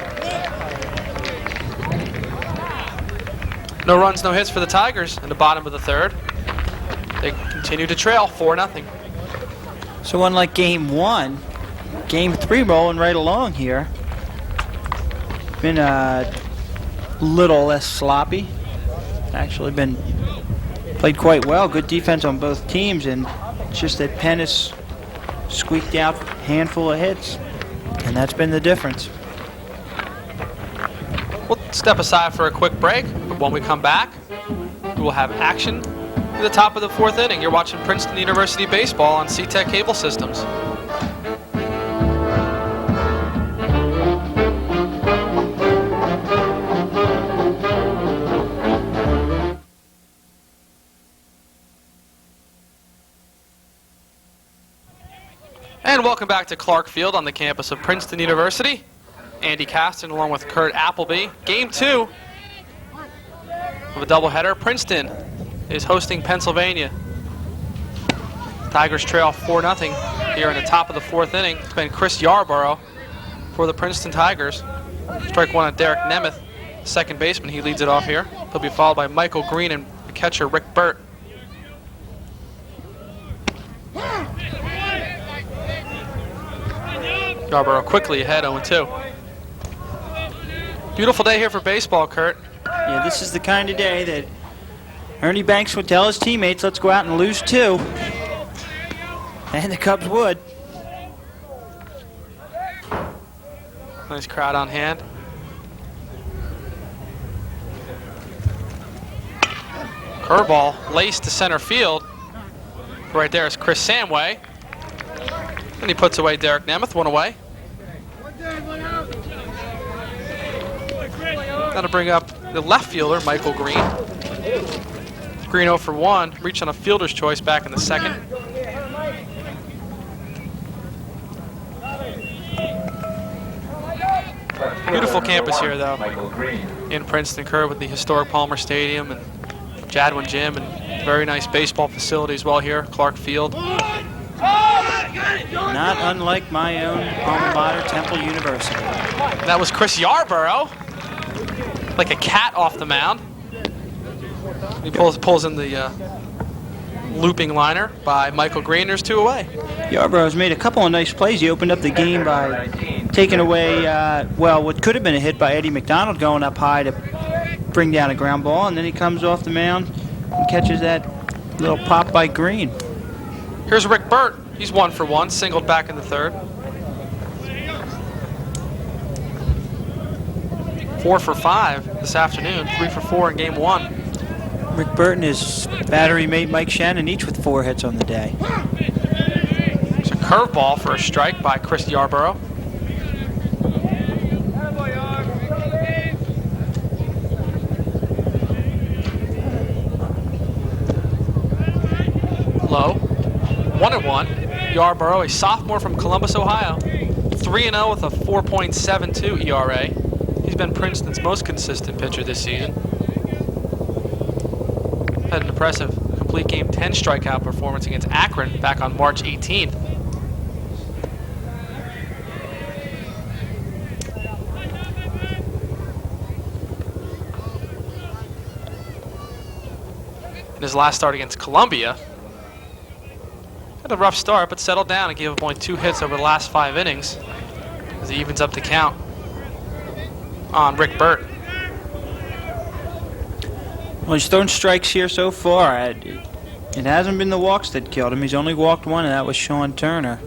No runs, no hits for the Tigers in the bottom of the 3rd. They continue to trail 4-0. So unlike game 1, game 3 rolling right along here. Been a little less sloppy. Actually been played quite well. Good defense on both teams, and it's just that Penn has squeaked out a handful of hits, and that's been the difference. We'll step aside for a quick break, but when we come back, we will have action at the top of the 4th inning. You're watching Princeton University Baseball on C-Tech Cable Systems. And welcome back to Clark Field on the campus of Princeton University. Andy Caston along with Kurt Appleby. Game 2 of a doubleheader. Princeton is hosting Pennsylvania. Tigers trail 4-0 here in the top of the 4th inning. It's been Chris Yarbrough for the Princeton Tigers. Strike 1 on Derek Nemeth, second baseman. He leads it off here. He'll be followed by Michael Green and catcher Rick Burt. Yarbrough quickly ahead 0-2. Beautiful day here for baseball, Kurt. Yeah, this is the kind of day that Ernie Banks would tell his teammates, let's go out and lose 2. And the Cubs would. Nice crowd on hand. Curveball laced to center field. Right there is Chris Samway. And he puts away Derek Nemeth, 1 away. That'll bring up the left fielder, Michael Green. Green 0 for 1, reached on a fielder's choice back in the 2nd. Beautiful campus here, though, in Princeton, Kurt, with the historic Palmer Stadium and Jadwin Gym, and very nice baseball facility as well here, Clark Field. Not unlike my own alma mater, Temple University. That was Chris Yarbrough, like a cat off the mound. He pulls in the looping liner by Michael Green. There's 2 away. Yarbrough has made a couple of nice plays. He opened up the game by taking away, what could have been a hit by Eddie McDonald going up high to bring down a ground ball, and then he comes off the mound and catches that little pop by Green. Here's Rick Burt. He's 1 for 1, singled back in the 3rd. 4 for 5 this afternoon, 3 for 4 in game 1. Rick Burt and his battery mate Mike Shannon each with 4 hits on the day. There's a curveball for a strike by Chris Yarbrough. Low. 1-1. Yarbrough, a sophomore from Columbus, Ohio. 3-0 with a 4.72 ERA. He's been Princeton's most consistent pitcher this season. Had an impressive complete game 10 strikeout performance against Akron back on March 18th. In his last start against Columbia, had a rough start, but settled down and gave up only 2 hits over the last 5 innings as he evens up the count on Rick Burt. Well, he's thrown strikes here so far. It hasn't been the walks that killed him. He's only walked one, and that was Sean Turner.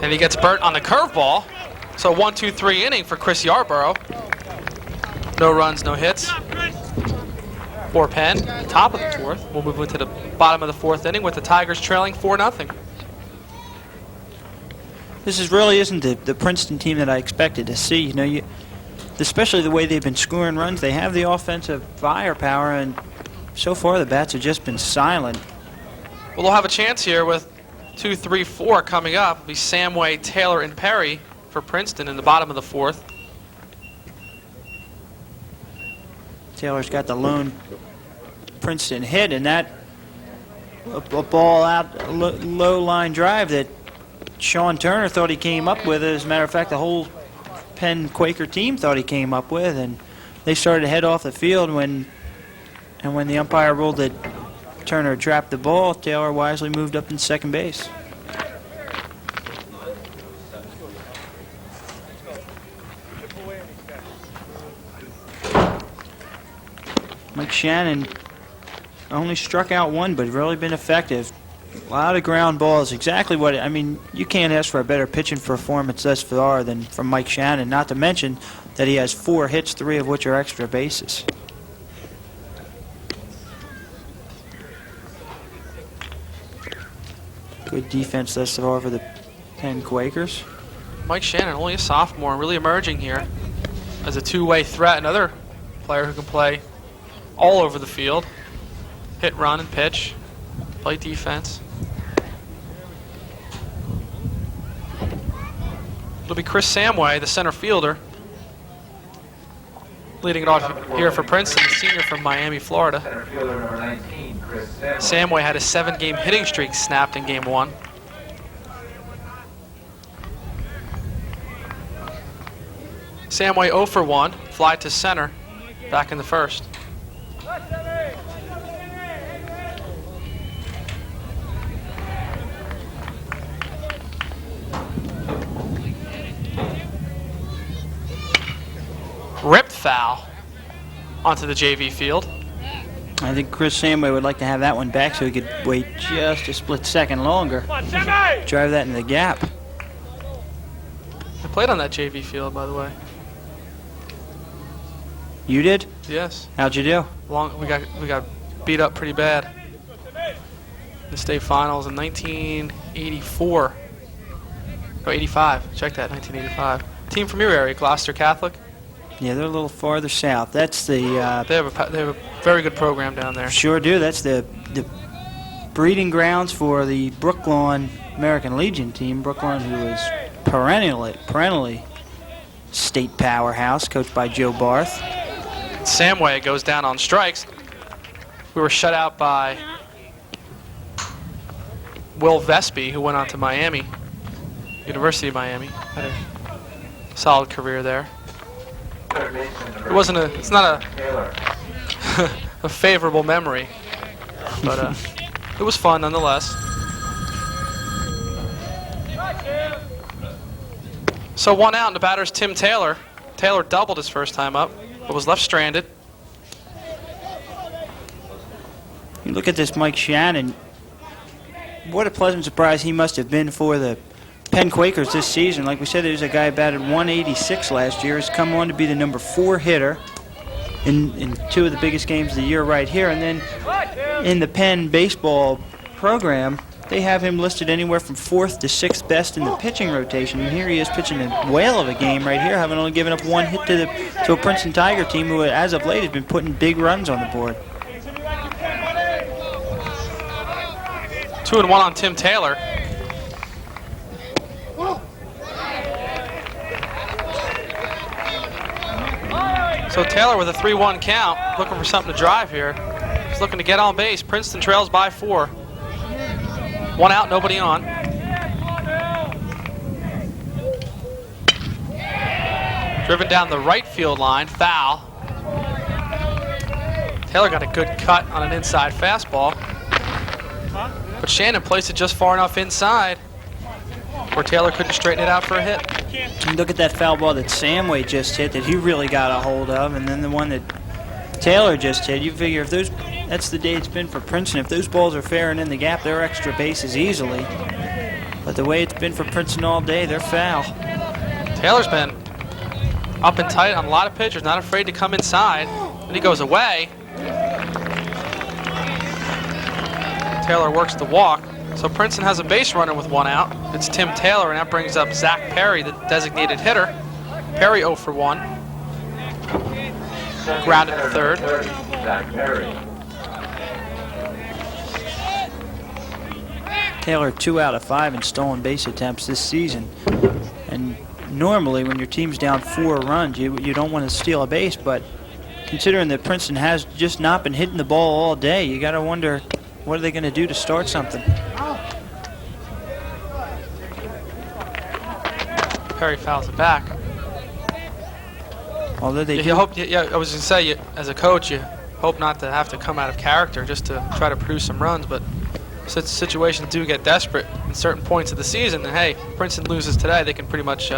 And he gets burnt on the curveball. So 1-2-3 inning for Chris Yarbrough. No runs, no hits for Penn. Top of the fourth. We'll move into the bottom of the fourth inning with the Tigers trailing 4-0. This really isn't the Princeton team that I expected to see. You know, especially the way they've been scoring runs. They have the offensive firepower, and so far the bats have just been silent. Well, they'll have a chance here with 2, 3, 4 coming up. It'll be Samway, Taylor, and Perry for Princeton in the bottom of the fourth. Taylor's got the lone Princeton hit, and that a ball out, a low line drive that Sean Turner thought he came up with. As a matter of fact, the whole Penn Quaker team thought he came up with, and they started to head off the field when the umpire ruled that Turner trapped the ball. Taylor wisely moved up in second base. Mike Shannon only struck out one, but really been effective. A lot of ground balls, exactly what, I mean, you can't ask for a better pitching performance thus far than from Mike Shannon, not to mention that he has 4 hits, 3 of which are extra bases. Good defense thus far for the Penn Quakers. Mike Shannon, only a sophomore, really emerging here as a two-way threat. Another player who can play all over the field. Hit, run, and pitch. Play defense. It'll be Chris Samway, the center fielder, leading it off here for Princeton, the senior from Miami, Florida. Center fielder number 19, Chris Samway. Samway had a 7-game hitting streak snapped in game 1. Samway 0 for 1, fly to center, back in the first. Ripped foul onto the JV field. I think Chris Samway would like to have that one back so he could wait just a split second longer. Drive that in the gap. I played on that JV field, by the way. You did? Yes. How'd you do? We got beat up pretty bad. The state finals in 1984. Oh, 85. Check that, 1985. Team from your area, Gloucester Catholic. Yeah, they're a little farther south. That's the... They have a very good program down there. Sure do. That's the breeding grounds for the Brooklawn American Legion team. Brooklawn, who is perennially state powerhouse, coached by Joe Barth. Samway goes down on strikes. We were shut out by Will Vespi, who went on to Miami, University of Miami. Had a solid career there. It's not a favorable memory, but it was fun nonetheless. So 1 out, and the batter's Tim Taylor. Taylor doubled his first time up, but was left stranded. You look at this Mike Shannon. What a pleasant surprise he must have been for the Penn Quakers this season. Like we said, there's a guy who batted 186 last year. Has come on to be the number 4 hitter in 2 of the biggest games of the year right here. And then in the Penn baseball program, they have him listed anywhere from 4th to 6th best in the pitching rotation. And here he is pitching a whale of a game right here, having only given up 1 hit to a Princeton Tiger team who, as of late, has been putting big runs on the board. 2-1 on Tim Taylor. So Taylor with a 3-1 count, looking for something to drive here. He's looking to get on base. Princeton trails by 4. 1 out, nobody on. Driven down the right field line, foul. Taylor got a good cut on an inside fastball. But Shannon placed it just far enough inside where Taylor couldn't straighten it out for a hit. And look at that foul ball that Samway just hit that he really got a hold of, and then the one that Taylor just hit. You figure if those, that's the day it's been for Princeton. If those balls are fair and in the gap, they're extra bases easily. But the way it's been for Princeton all day, they're foul. Taylor's been up and tight on a lot of pitchers, not afraid to come inside. And he goes away. Taylor works the walk. So Princeton has a base runner with 1 out. It's Tim Taylor, and that brings up Zach Perry, the designated hitter. Perry 0 for 1. Grounded to third. Zach Perry. Taylor 2 out of 5 in stolen base attempts this season. And normally when your team's down 4 runs, you don't want to steal a base, but considering that Princeton has just not been hitting the ball all day, you got to wonder what are they going to do to start something. Perry fouls it back. Although they You hope, yeah, I was going to say, as a coach, you hope not to have to come out of character just to try to produce some runs, but such situations do get desperate in certain points of the season. And hey, Princeton loses today, they can pretty much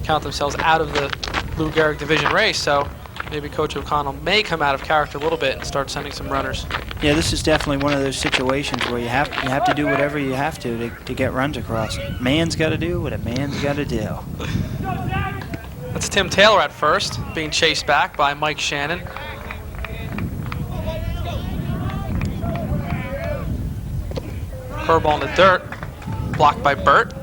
count themselves out of the Lou Gehrig division race. So maybe Coach O'Connell may come out of character a little bit and start sending some runners. Yeah, this is definitely one of those situations where you have to do whatever you have to get runs across. Man's got to do what a man's got to do. That's Tim Taylor at first, being chased back by Mike Shannon. Curveball in the dirt, blocked by Burt.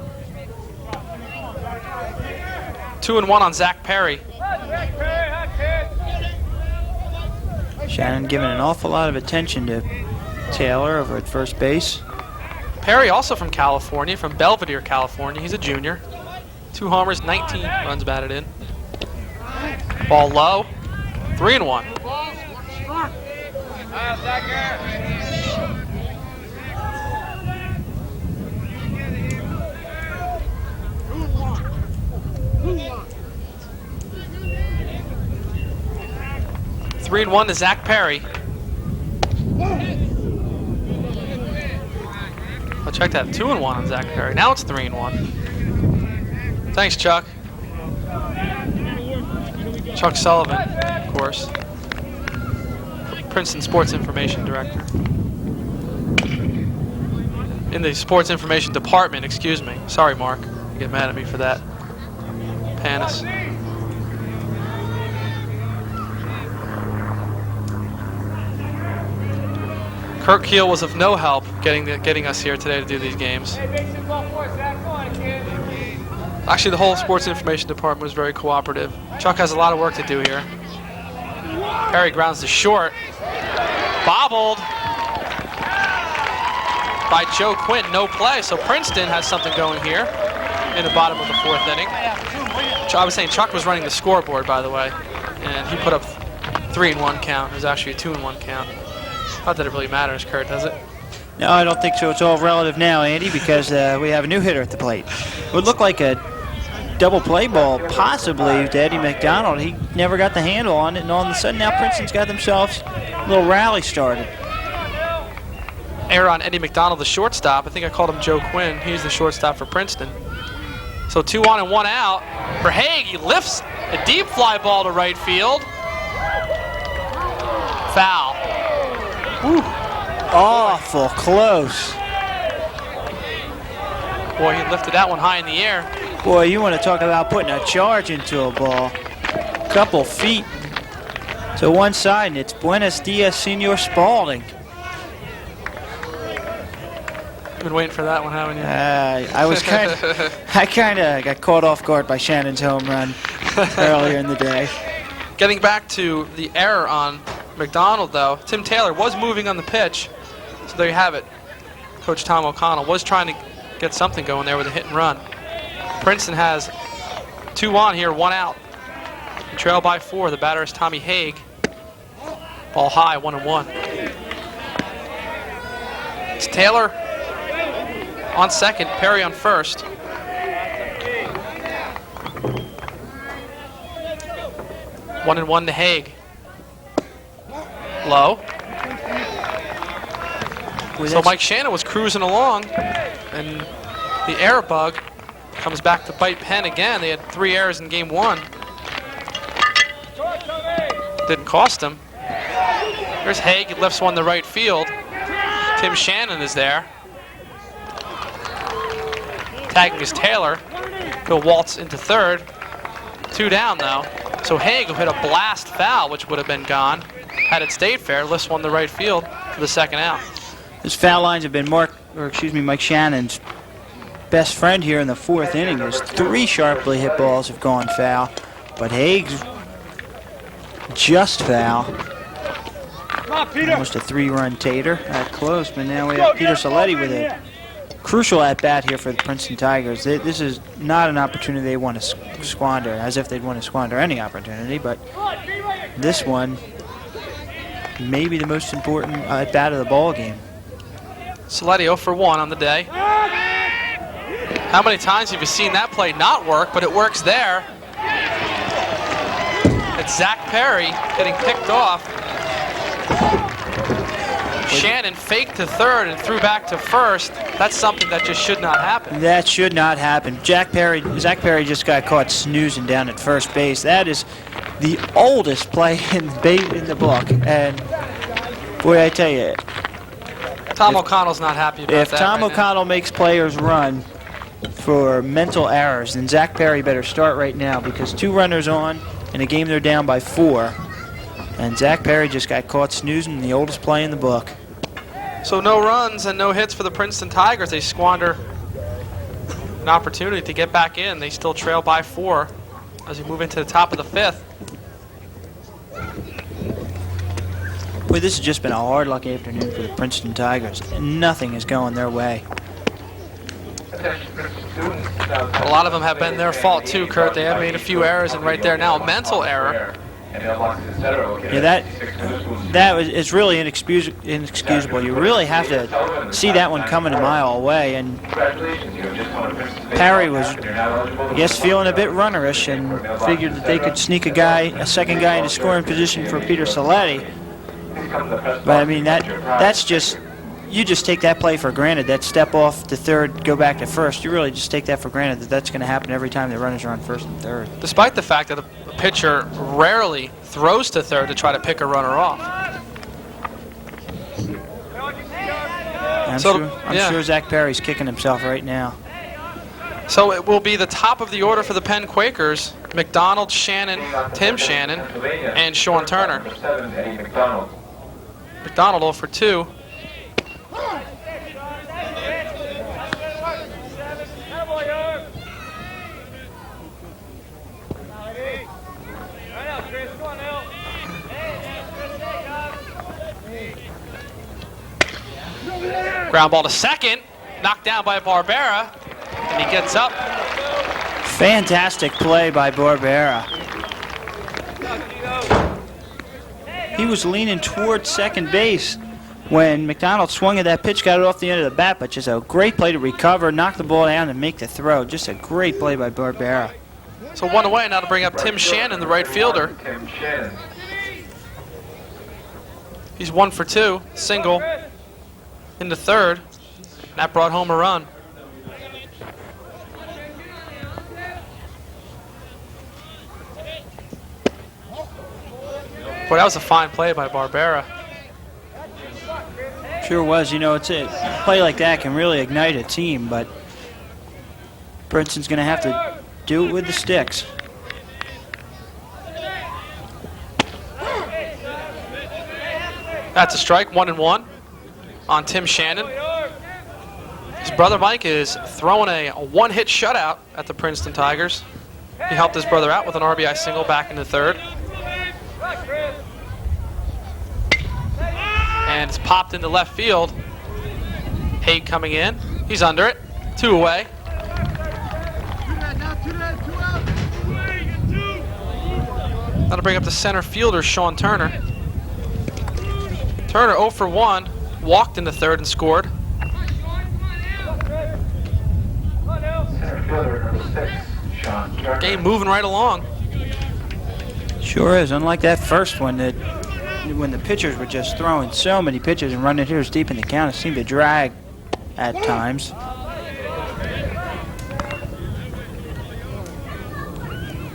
2-1 on Zach Perry. Shannon giving an awful lot of attention to Taylor over at first base. Perry also from California, from Belvedere, California. He's a junior. 2 homers, 19 runs batted in. Ball low, 3-1. Three and 1 to Zach Perry. I'll check that. 2-1 on Zach Perry. Now it's 3-1. Thanks, Chuck. Chuck Sullivan, of course. Princeton Sports Information Director. In the Sports Information Department, excuse me. Sorry, Mark. You get mad at me for that. Panis. Kirk Keel was of no help getting us here today to do these games. Actually, the whole Sports Information Department was very cooperative. Chuck has a lot of work to do here. Perry grounds to short. Bobbled by Joe Quinn. No play, so Princeton has something going here in the bottom of the 4th inning. I was saying Chuck was running the scoreboard, by the way, and he put up 3-1 count. It was actually a 2-1 count. Not that it really matters, Kurt, does it? No, I don't think so. It's all relative now, Andy, because we have a new hitter at the plate. It would look like a double play ball, possibly, to Eddie McDonald. He never got the handle on it, and all of a sudden now Princeton's got themselves a little rally started. Error on Eddie McDonald, the shortstop. I think I called him Joe Quinn. He's the shortstop for Princeton. So 2 on and 1 out for Haig. He lifts a deep fly ball to right field. Foul. Whew. Awful close. Boy, he lifted that one high in the air. Boy, you want to talk about putting a charge into a ball. Couple feet to one side, and it's Buenos Dias, Senor Spalding. You've been waiting for that one, haven't you? I kind of got caught off guard by Shannon's home run earlier in the day. Getting back to the error on McDonald, though, Tim Taylor was moving on the pitch. So there you have it. Coach Tom O'Connell was trying to get something going there with a hit and run. Princeton has 2 on here, 1 out. Trail by 4. The batter is Tommy Haig. Ball high, 1-1. It's Taylor on second, Perry on first. One and 1 to Haig. Low. So Mike Shannon was cruising along, and the error bug comes back to bite Penn again. They had 3 errors in game 1. Didn't cost them. Here's Haig, lifts one to right field. Tim Shannon is there. Tagging is Taylor. He'll waltz into third. 2 down though. So Haig will hit a blast foul, which would have been gone had it stayed fair. Lifts one to right field for the second out. His foul lines have been Mike Shannon's best friend here in the 4th inning. His 3 sharply hit balls have gone foul, but Haig's just foul. Almost a 3-run tater. That close, but now we have Peter Saletti with a crucial at-bat here for the Princeton Tigers. This is not an opportunity they want to squander, as if they'd want to squander any opportunity, but this one may be the most important at-bat of the ball game. Saletti 0 for 1 on the day. How many times have you seen that play not work, but it works there? It's Zach Perry getting picked off. Shannon faked to third and threw back to first. That's something that just should not happen. That should not happen. Zach Perry just got caught snoozing down at first base. That is the oldest play in the book. And boy, I tell you, Tom O'Connell's not happy about that. If Tom O'Connell makes players run for mental errors, then Zach Perry better start right now, because 2 runners on in a game they're down by 4. And Zach Perry just got caught snoozing, the oldest play in the book. So no runs and no hits for the Princeton Tigers. They squander an opportunity to get back in. They still trail by 4 as we move into the top of the 5th. Boy, this has just been a hard luck afternoon for the Princeton Tigers. Nothing is going their way. A lot of them have been their fault too, Kurt. They have made a few errors, and right there now, a mental error. Yeah, it's really inexcusable. You really have to see that one coming a mile away. And Perry was, I guess, feeling a bit runnerish and figured that they could sneak a second guy into scoring position for Peter Saletti. But I mean, that's just, you just take that play for granted. That step off to third, go back to first. You really just take that for granted that that's going to happen every time the runners are on first and third. Despite the fact that a pitcher rarely throws to third to try to pick a runner off. I'm sure Zach Perry's kicking himself right now. So it will be the top of the order for the Penn Quakers: McDonald, Shannon, Tim Shannon, and Sean Turner. McDonald 0 for 2. Ground ball to second, knocked down by Barbera, and he gets up. Fantastic play by Barbera. He was leaning towards second base when McDonald swung at that pitch, got it off the end of the bat, but just a great play to recover, knock the ball down, and make the throw. Just a great play by Barbera. So 1 away now to bring up Tim Shannon, the right fielder. He's 1 for 2, single into third. That brought home a run. Boy, that was a fine play by Barbera. Sure was. You know, it's a play like that can really ignite a team, but Princeton's going to have to do it with the sticks. That's a strike, 1-1 on Tim Shannon. His brother Mike is throwing a one-hit shutout at the Princeton Tigers. He helped his brother out with an RBI single back in the third. And it's popped into left field. Haig coming in. He's under it. 2 away. That'll bring up the center fielder, Sean Turner. Turner 0 for 1. Walked in the third and scored. Game moving right along. Sure is. Unlike that first one, that when the pitchers were just throwing so many pitches and running hitters deep in the count, it seemed to drag at times.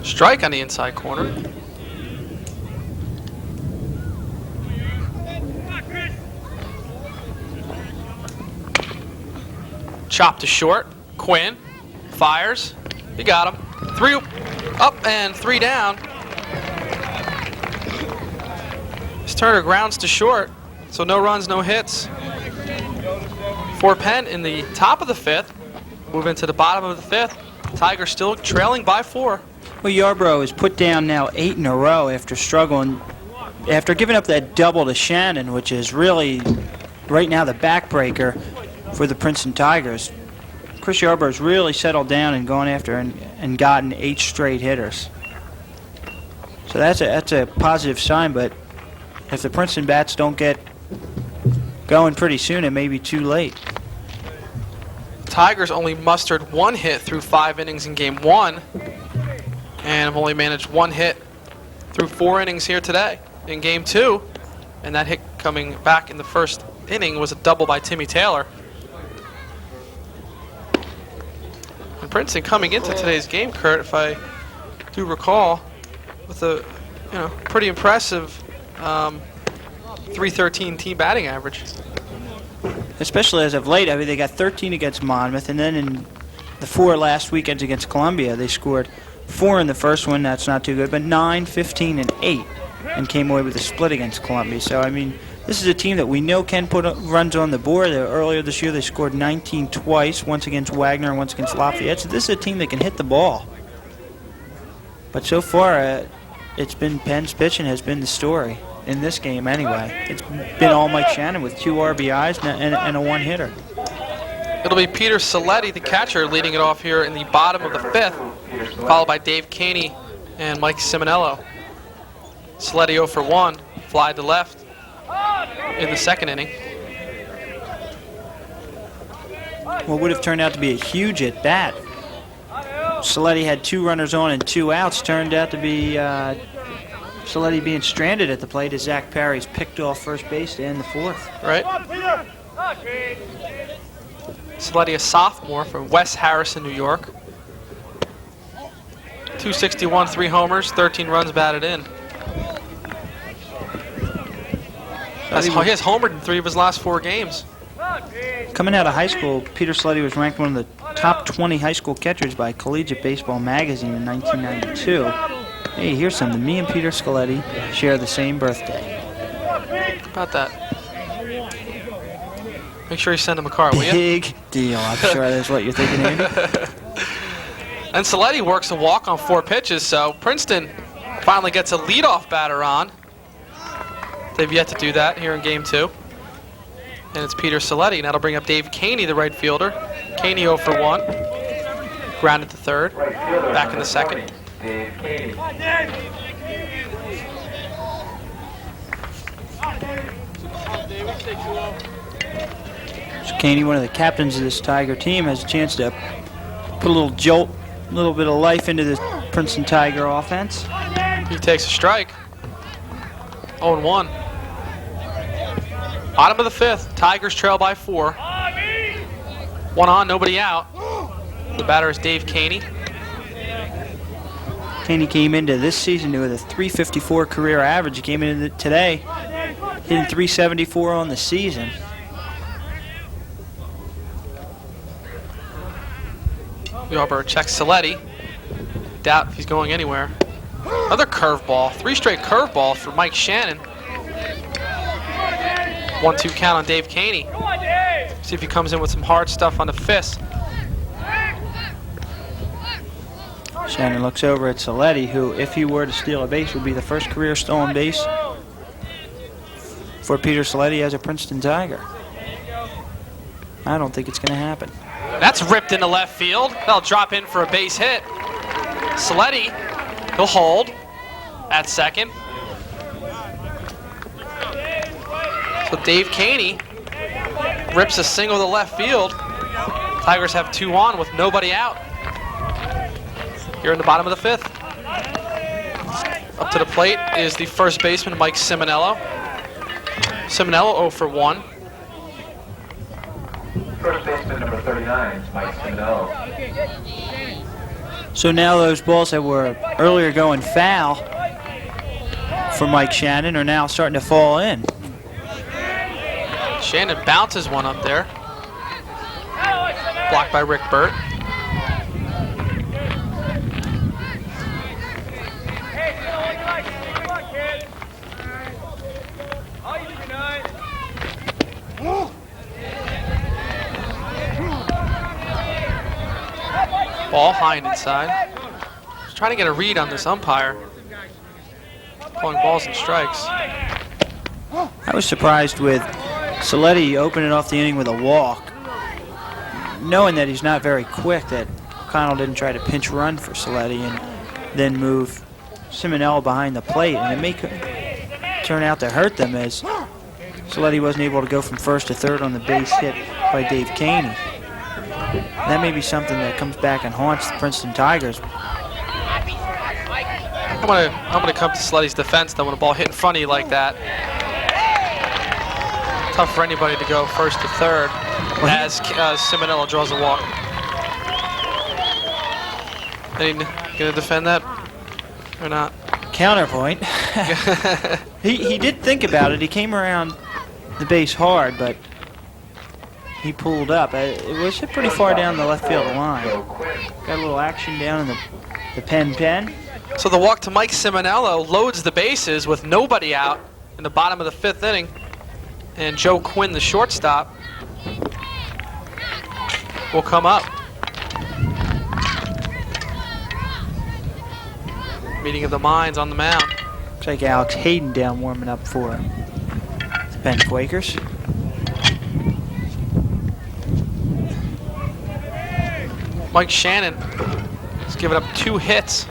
Strike on the inside corner. Chop to short. Quinn fires. You got him. 3 up and 3 down. Turner grounds to short, so no runs, no hits. For Penn in the top of the 5th, move into the bottom of the 5th. Tigers still trailing by 4. Well, Yarbrough has put down now 8 in a row after struggling, after giving up that double to Shannon, which is really right now the backbreaker for the Princeton Tigers. Chris Yarbrough has really settled down and gone after and gotten 8 straight hitters. So that's a positive sign, but if the Princeton bats don't get going pretty soon, it may be too late. Tigers only mustered 1 hit through 5 innings in game 1, and have only managed 1 hit through 4 innings here today in game 2. And that hit coming back in the first inning was a double by Timmy Taylor. And Princeton coming into today's game, Kurt, if I do recall, with a pretty impressive 313 team batting average. Especially as of late, I mean, they got 13 against Monmouth, and then in the 4 last weekends against Columbia, they scored 4 in the first one. That's not too good, but 9, 15, and 8, and came away with a split against Columbia. So, I mean, this is a team that we know can put runs on the board. Earlier this year, they scored 19 twice, once against Wagner and once against Lafayette. So this is a team that can hit the ball. But so far, it's been Penn's pitching has been the story. In this game anyway. It's been all Mike Shannon with 2 RBIs and a 1-hitter. It'll be Peter Saletti, the catcher, leading it off here in the bottom of the 5th, followed by Dave Caney and Mike Simonello. Saletti 0 for 1, fly to left in the 2nd inning. What would have turned out to be a huge at-bat. Saletti had 2 runners on and 2 outs. Turned out to be Saletti being stranded at the plate as Zach Parry's picked off first base to end the 4th. Right. Saletti, a sophomore from West Harrison, New York. 261, 3 homers, 13 runs batted in. He has homered in 3 of his last 4 games. Coming out of high school, Peter Saletti was ranked one of the top 20 high school catchers by Collegiate Baseball magazine in 1992. Hey, here's something. Me and Peter Saletti share the same birthday. How about that? Make sure you send him a card, will you? Big deal. I'm sure that's what you're thinking, Andy. And Saletti works a walk on 4 pitches, so Princeton finally gets a leadoff batter on. They've yet to do that here in game 2. And it's Peter Saletti. Now that'll bring up Dave Caney, the right fielder. Caney 0 for 1. Grounded to 3rd. Back in the 2nd. Dave Caney. So Caney, one of the captains of this Tiger team, has a chance to put a little jolt, a little bit of life into this Princeton Tiger offense. He takes a strike. 0-1. Bottom of the 5th. Tigers trail by 4. 1 on, nobody out. The batter is Dave Caney. Caney came into this season with a .354 career average. He came into today hitting .374 on the season. Yarbrough checks Saletti. Doubt if he's going anywhere. Another curveball. 3 straight curveballs for Mike Shannon. 1-2 count on Dave Caney. See if he comes in with some hard stuff on the fist. Shannon looks over at Saletti, who, if he were to steal a base, would be the first career stolen base for Peter Saletti as a Princeton Tiger. I don't think it's going to happen. That's ripped into left field. That'll drop in for a base hit. Saletti, he'll hold at 2nd. So Dave Caney rips a single to left field. Tigers have 2 on with nobody out. Here in the bottom of the 5th. Up to the plate is the first baseman, Mike Simonello. Simonello 0 for 1. First baseman number 39, Mike Simonello. So now those balls that were earlier going foul for Mike Shannon are now starting to fall in. Shannon bounces one up there. Blocked by Rick Burt. Ball high and inside. Just trying to get a read on this umpire. Calling balls and strikes. I was surprised with Saletti opening off the inning with a walk, knowing that he's not very quick, that O'Connell didn't try to pinch run for Saletti and then move Simonello behind the plate, and it may turn out to hurt them as Saletti wasn't able to go from first to third on the base hit by Dave Caney. That may be something that comes back and haunts the Princeton Tigers. I'm gonna come to Saletti's defense though when a ball hit in front of you like that. Tough for anybody to go first to third as Simonello draws a walk. Any gonna defend that or not? Counterpoint. He did think about it. He came around the base hard, but he pulled up. It was hit pretty far down the left field line. Got a little action down in the Penn. So the walk to Mike Simonello loads the bases with nobody out in the bottom of the 5th inning. And Joe Quinn, the shortstop, will come up. Meeting of the minds on the mound. Looks like Alex Hayden down warming up for the Penn Quakers. Mike Shannon has given up 2 hits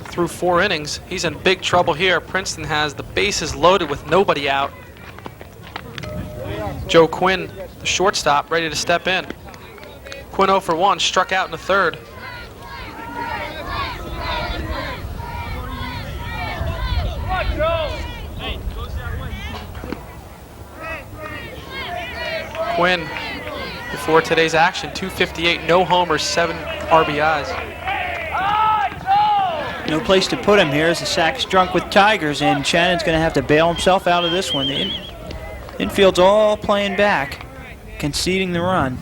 through 4 innings. He's in big trouble here. Princeton has the bases loaded with nobody out. Joe Quinn, the shortstop, ready to step in. Quinn 0 for 1, struck out in the 3rd. Quinn, before today's action, 258, no homers, 7 RBIs. No place to put him here as the sack's drunk with Tigers, and Shannon's going to have to bail himself out of this one. The infield's all playing back, conceding the run.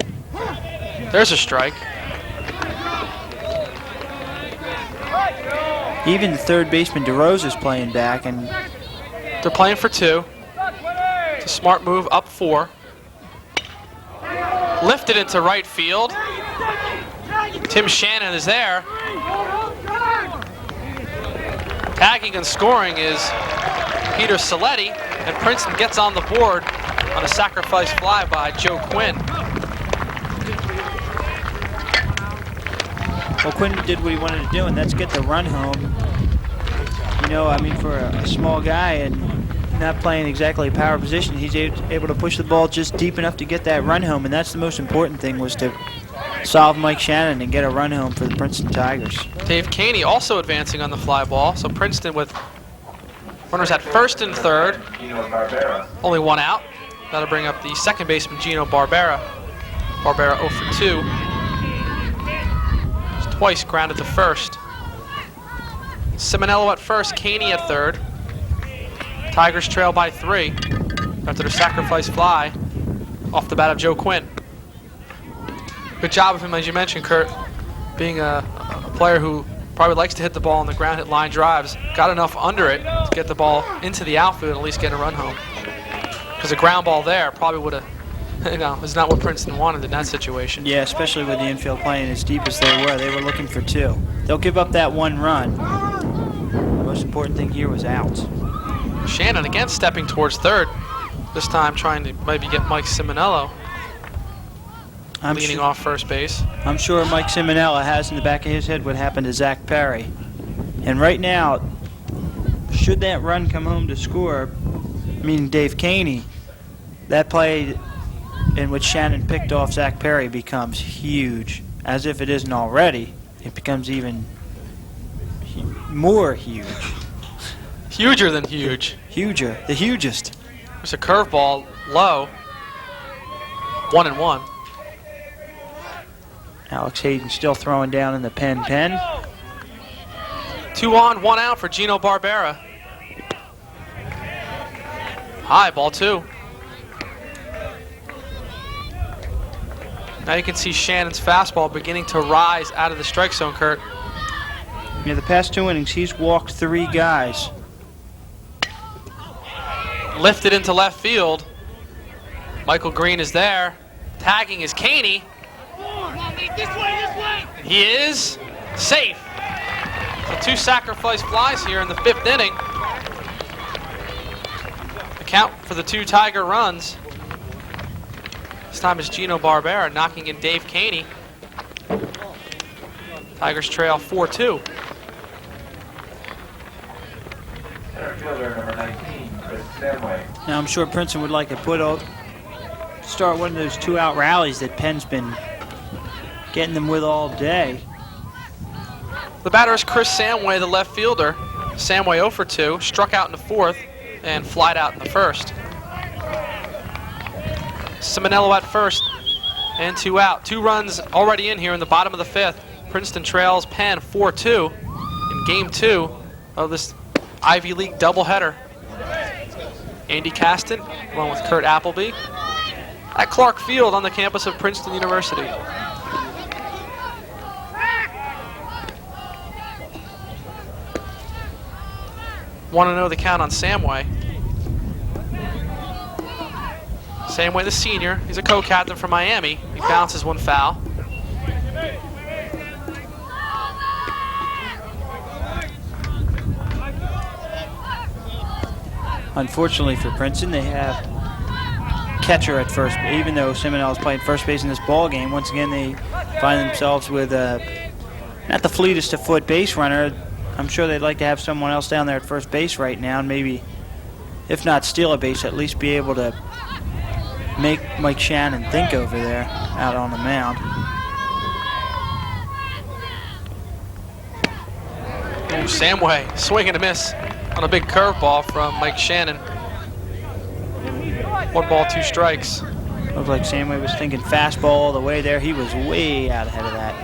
There's a strike. Even the third baseman DeRosa's playing back, and they're playing for 2. It's a smart move, up 4. Lifted into right field. Tim Shannon is there. Tagging and scoring is Peter Saletti, and Princeton gets on the board on a sacrifice fly by Joe Quinn. Well, Quinn did what he wanted to do, and that's get the run home. You know, I mean, for a small guy and not playing exactly a power position, he's able to push the ball just deep enough to get that run home, and that's the most important thing, was to solve Mike Shannon and get a run home for the Princeton Tigers. Dave Caney also advancing on the fly ball, so Princeton with runners at first and third. Only 1 out. That'll bring up the second baseman, Gino Barbera. Barbera 0 for 2. Just twice grounded to first. Simonello at first, Caney at third. Tigers trail by 3 after the sacrifice fly off the bat of Joe Quinn. Good job of him, as you mentioned, Kurt, being a player who probably likes to hit the ball on the ground, hit line drives. Got enough under it to get the ball into the outfield and at least get a run home. Because a ground ball there probably would have, is not what Princeton wanted in that situation. Yeah, especially with the infield playing as deep as they were. They were looking for 2. They'll give up that 1 run. The most important thing here was outs. Shannon again stepping towards third. This time trying to maybe get Mike Simonello leaning off first base. I'm sure Mike Simonello has in the back of his head what happened to Zach Perry. And right now, should that run come home to score, meaning Dave Caney, that play in which Shannon picked off Zach Perry becomes huge. As if it isn't already, it becomes even more huge. Huger than huge. Huger, the hugest. There's a curveball low. 1-1. Alex Hayden still throwing down in the Penn. 2 on, 1 out for Gino Barbera. High, ball 2. Now you can see Shannon's fastball beginning to rise out of the strike zone, Kurt. Yeah, the past 2 innings, he's walked 3 guys. Lifted into left field. Michael Green is there. Tagging is Caney. He is safe. So 2 sacrifice flies here in the 5th inning. The count for the 2 Tiger runs. This time is Gino Barbera knocking in Dave Caney. Tigers trail 4-2. Center fielder number 19, Chris Samway. Now I'm sure Princeton would like to start one of those 2-out rallies that Penn's been getting them with all day. The batter is Chris Samway, the left fielder. Samway 0 for 2, struck out in the 4th and flied out in the 1st. Simonello at first and 2 out. 2 runs already in here in the bottom of the 5th. Princeton trails Penn 4-2 in game 2 of this Ivy League doubleheader. Andy Caston along with Kurt Appleby at Clark Field on the campus of Princeton University. Want to know the count on Samway. Samway, the senior, he's a co-captain for Miami. He bounces 1 foul. Unfortunately for Princeton, they have catcher at first. Even though Simonello is playing first base in this ball game, once again they find themselves with not the fleetest of foot base runner. I'm sure they'd like to have someone else down there at first base right now, and maybe, if not steal a base, at least be able to make Mike Shannon think over there out on the mound. Ooh, Samway, swing and a miss on a big curveball from Mike Shannon. 1 ball, 2 strikes. Looked like Samway was thinking fastball all the way there. He was way out ahead of that.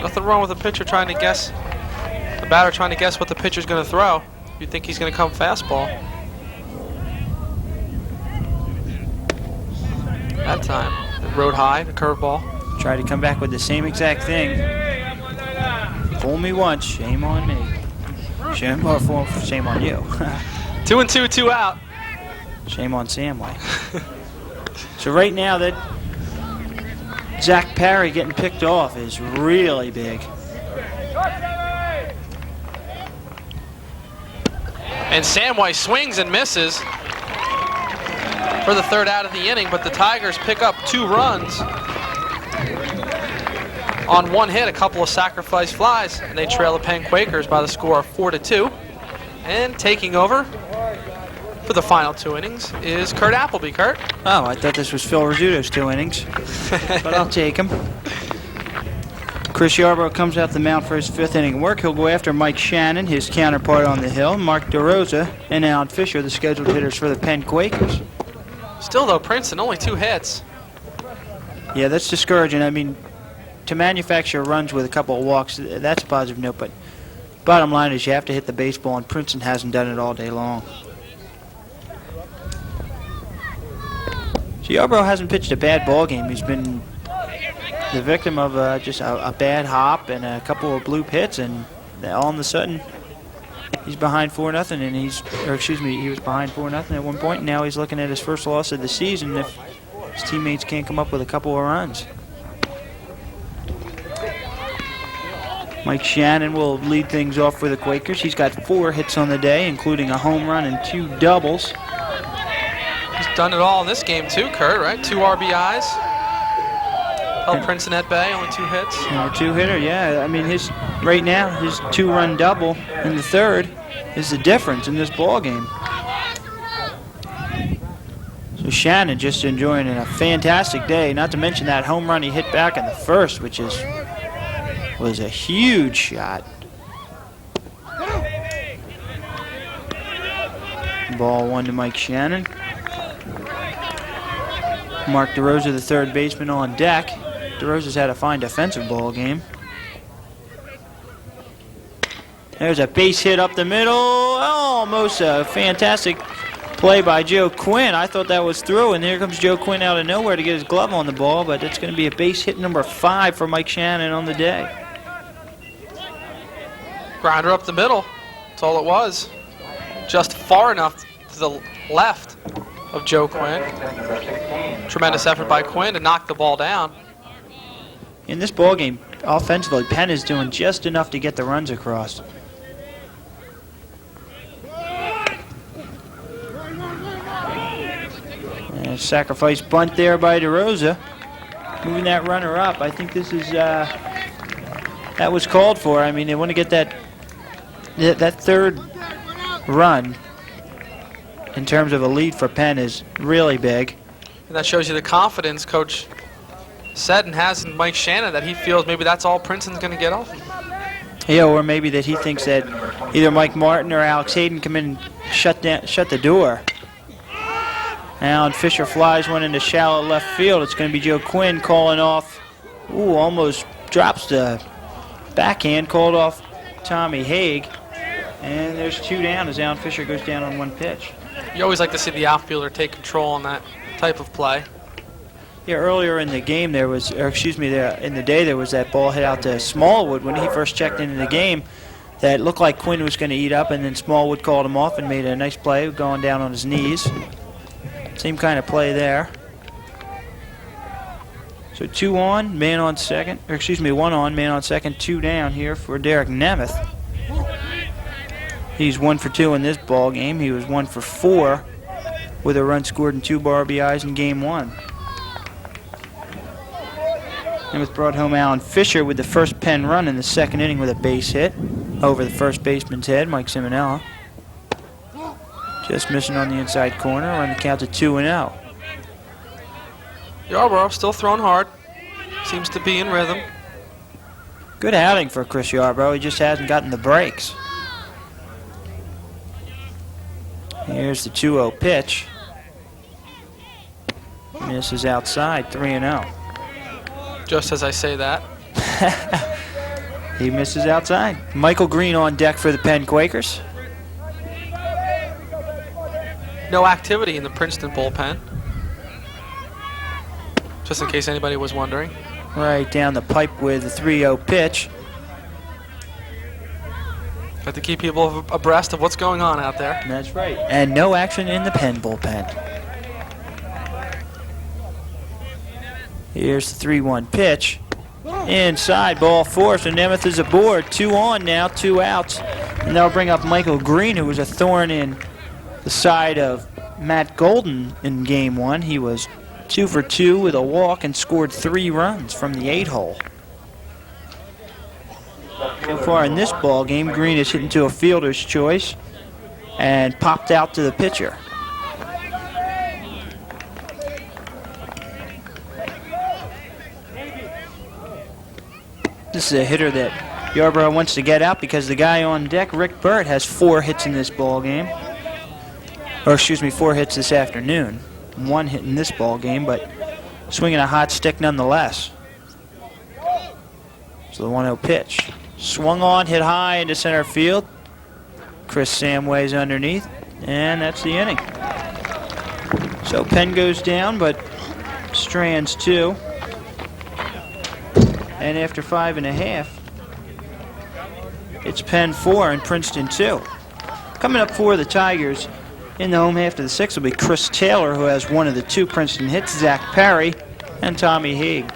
Nothing wrong with the pitcher trying to guess, the batter trying to guess what the pitcher's going to throw. You think he's going to come fastball. That time, it rode high, the curveball. Tried to come back with the same exact thing. Fool me once, shame on me. Shame on you. 2-2, 2 out. Shame on Samway. So right now that Zach Parry getting picked off is really big. And Samway swings and misses for the 3rd out of the inning, but the Tigers pick up 2 runs on 1 hit, a couple of sacrifice flies, and they trail the Penn Quakers by the score of 4-2. And taking over for the final 2 innings is Kurt Appleby. Kurt? Oh, I thought this was Phil Rizzuto's 2 innings, but I'll take him. Chris Yarbrough comes out the mound for his 5th inning work. He'll go after Mike Shannon, his counterpart on the hill, Mark DeRosa, and Alan Fisher, the scheduled hitters for the Penn Quakers. Still, though, Princeton, only 2 hits. Yeah, that's discouraging. I mean, to manufacture runs with a couple of walks, that's a positive note, but bottom line is you have to hit the baseball, and Princeton hasn't done it all day long. So Yarbrough hasn't pitched a bad ball game. He's been the victim of just a bad hop and a couple of bloop hits, and all of a sudden he's behind 4-0, and he was behind 4-0 at one point, and now he's looking at his first loss of the season if his teammates can't come up with a couple of runs. Mike Shannon will lead things off for the Quakers. He's got 4 hits on the day, including a home run and 2 doubles. He's done it all in this game too, Kurt, right? 2 RBIs. Held Princeton at bay, only 2 hits. And a 2-hitter, yeah. I mean, right now, his 2-run double in the 3rd is the difference in this ball game. So Shannon just enjoying a fantastic day, not to mention that home run he hit back in the 1st, which was a huge shot. Ball 1 to Mike Shannon. Mark DeRosa, the 3rd baseman, on deck. DeRosa's had a fine defensive ball game. There's a base hit up the middle. Almost a fantastic play by Joe Quinn. I thought that was through, and here comes Joe Quinn out of nowhere to get his glove on the ball, but it's going to be a base hit number 5 for Mike Shannon on the day. Grinder up the middle. That's all it was. Just far enough to the left of Joe Quinn. Tremendous effort by Quinn to knock the ball down. In this ball game, offensively, Penn is doing just enough to get the runs across. And sacrifice bunt there by DeRosa. Moving that runner up. I think this is that was called for. I mean, they want to get that third run in terms of a lead for Penn is really big. And that shows you the confidence Coach said and has in Mike Shannon, that he feels maybe that's all Princeton's going to get off. Yeah, or maybe that he thinks that either Mike Martin or Alex Hayden come in and shut the door. Now, and Fisher flies one into shallow left field. It's going to be Joe Quinn calling off. Ooh, almost drops the backhand, called off Tommy Haig. And there's 2 down as Alan Fisher goes down on 1 pitch. You always like to see the outfielder take control on that type of play. Yeah, earlier in the game in the day there was that ball hit out to Smallwood when he first checked into the game that looked like Quinn was going to eat up, and then Smallwood called him off and made a nice play going down on his knees. Same kind of play there. So 2 on, man on second, 1 on, man on second, 2 down here for Derek Nemeth. He's 1 for 2 in this ball game. He was 1 for 4 with a run scored and 2 RBIs in game 1. Nemeth brought home Alan Fisher with the first Penn run in the 2nd inning with a base hit over the first baseman's head, Mike Simonella. Just missing on the inside corner, run the count to 2-0. Yarbrough still throwing hard. Seems to be in rhythm. Good outing for Chris Yarbrough. He just hasn't gotten the breaks. Here's the 2-0 pitch. Misses outside, 3-0. Just as I say that. He misses outside. Michael Green on deck for the Penn Quakers. No activity in the Princeton bullpen. Just in case anybody was wondering. Right down the pipe with the 3-0 pitch. Got to keep people abreast of what's going on out there. That's right. And no action in the Penn bullpen. Here's the 3-1 pitch. Inside, ball 4, so Nemeth is aboard. 2 on now, 2 outs. And they'll bring up Michael Green, who was a thorn in the side of Matt Golden in game 1. He was 2 for 2 with a walk and scored 3 runs from the 8-hole. So far in this ball game, Green is hit into a fielder's choice and popped out to the pitcher. This is a hitter that Yarbrough wants to get out because the guy on deck, Rick Burt, has 4 hits in this ball game. Or excuse me, 4 hits this afternoon. 1 hit in this ball game, but swinging a hot stick nonetheless. So the 1-0 pitch. Swung on, hit high into center field. Chris Samway's underneath, and that's the inning. So Penn goes down, but Strands 2. And after 5.5, it's Penn 4 and Princeton 2. Coming up for the Tigers in the home half of the 6th will be Chris Taylor, who has 1 of the 2 Princeton hits, Zach Parry, and Tommy Haig.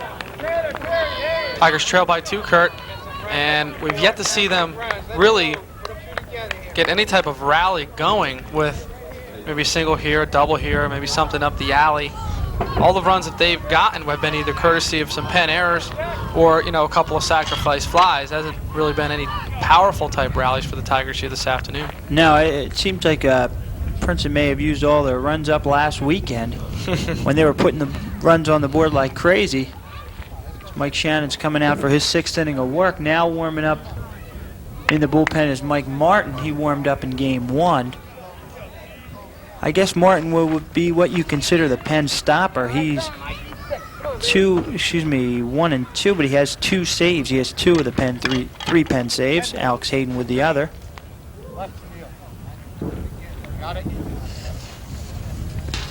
Tigers trail by 2, Kurt, and we've yet to see them really get any type of rally going with maybe a single here, a double here, maybe something up the alley. All the runs that they've gotten have been either courtesy of some Penn errors or, a couple of sacrifice flies. Hasn't really been any powerful type rallies for the Tigers here this afternoon. No, it seems like Princeton may have used all their runs up last weekend when they were putting the runs on the board like crazy. Mike Shannon's coming out for his 6th inning of work. Now warming up in the bullpen is Mike Martin. He warmed up in game 1. I guess Martin would be what you consider the Penn stopper. He's 1 and 2, but he has 2 saves. He has 2 of the Penn, 3 Penn saves. Alex Hayden with the other.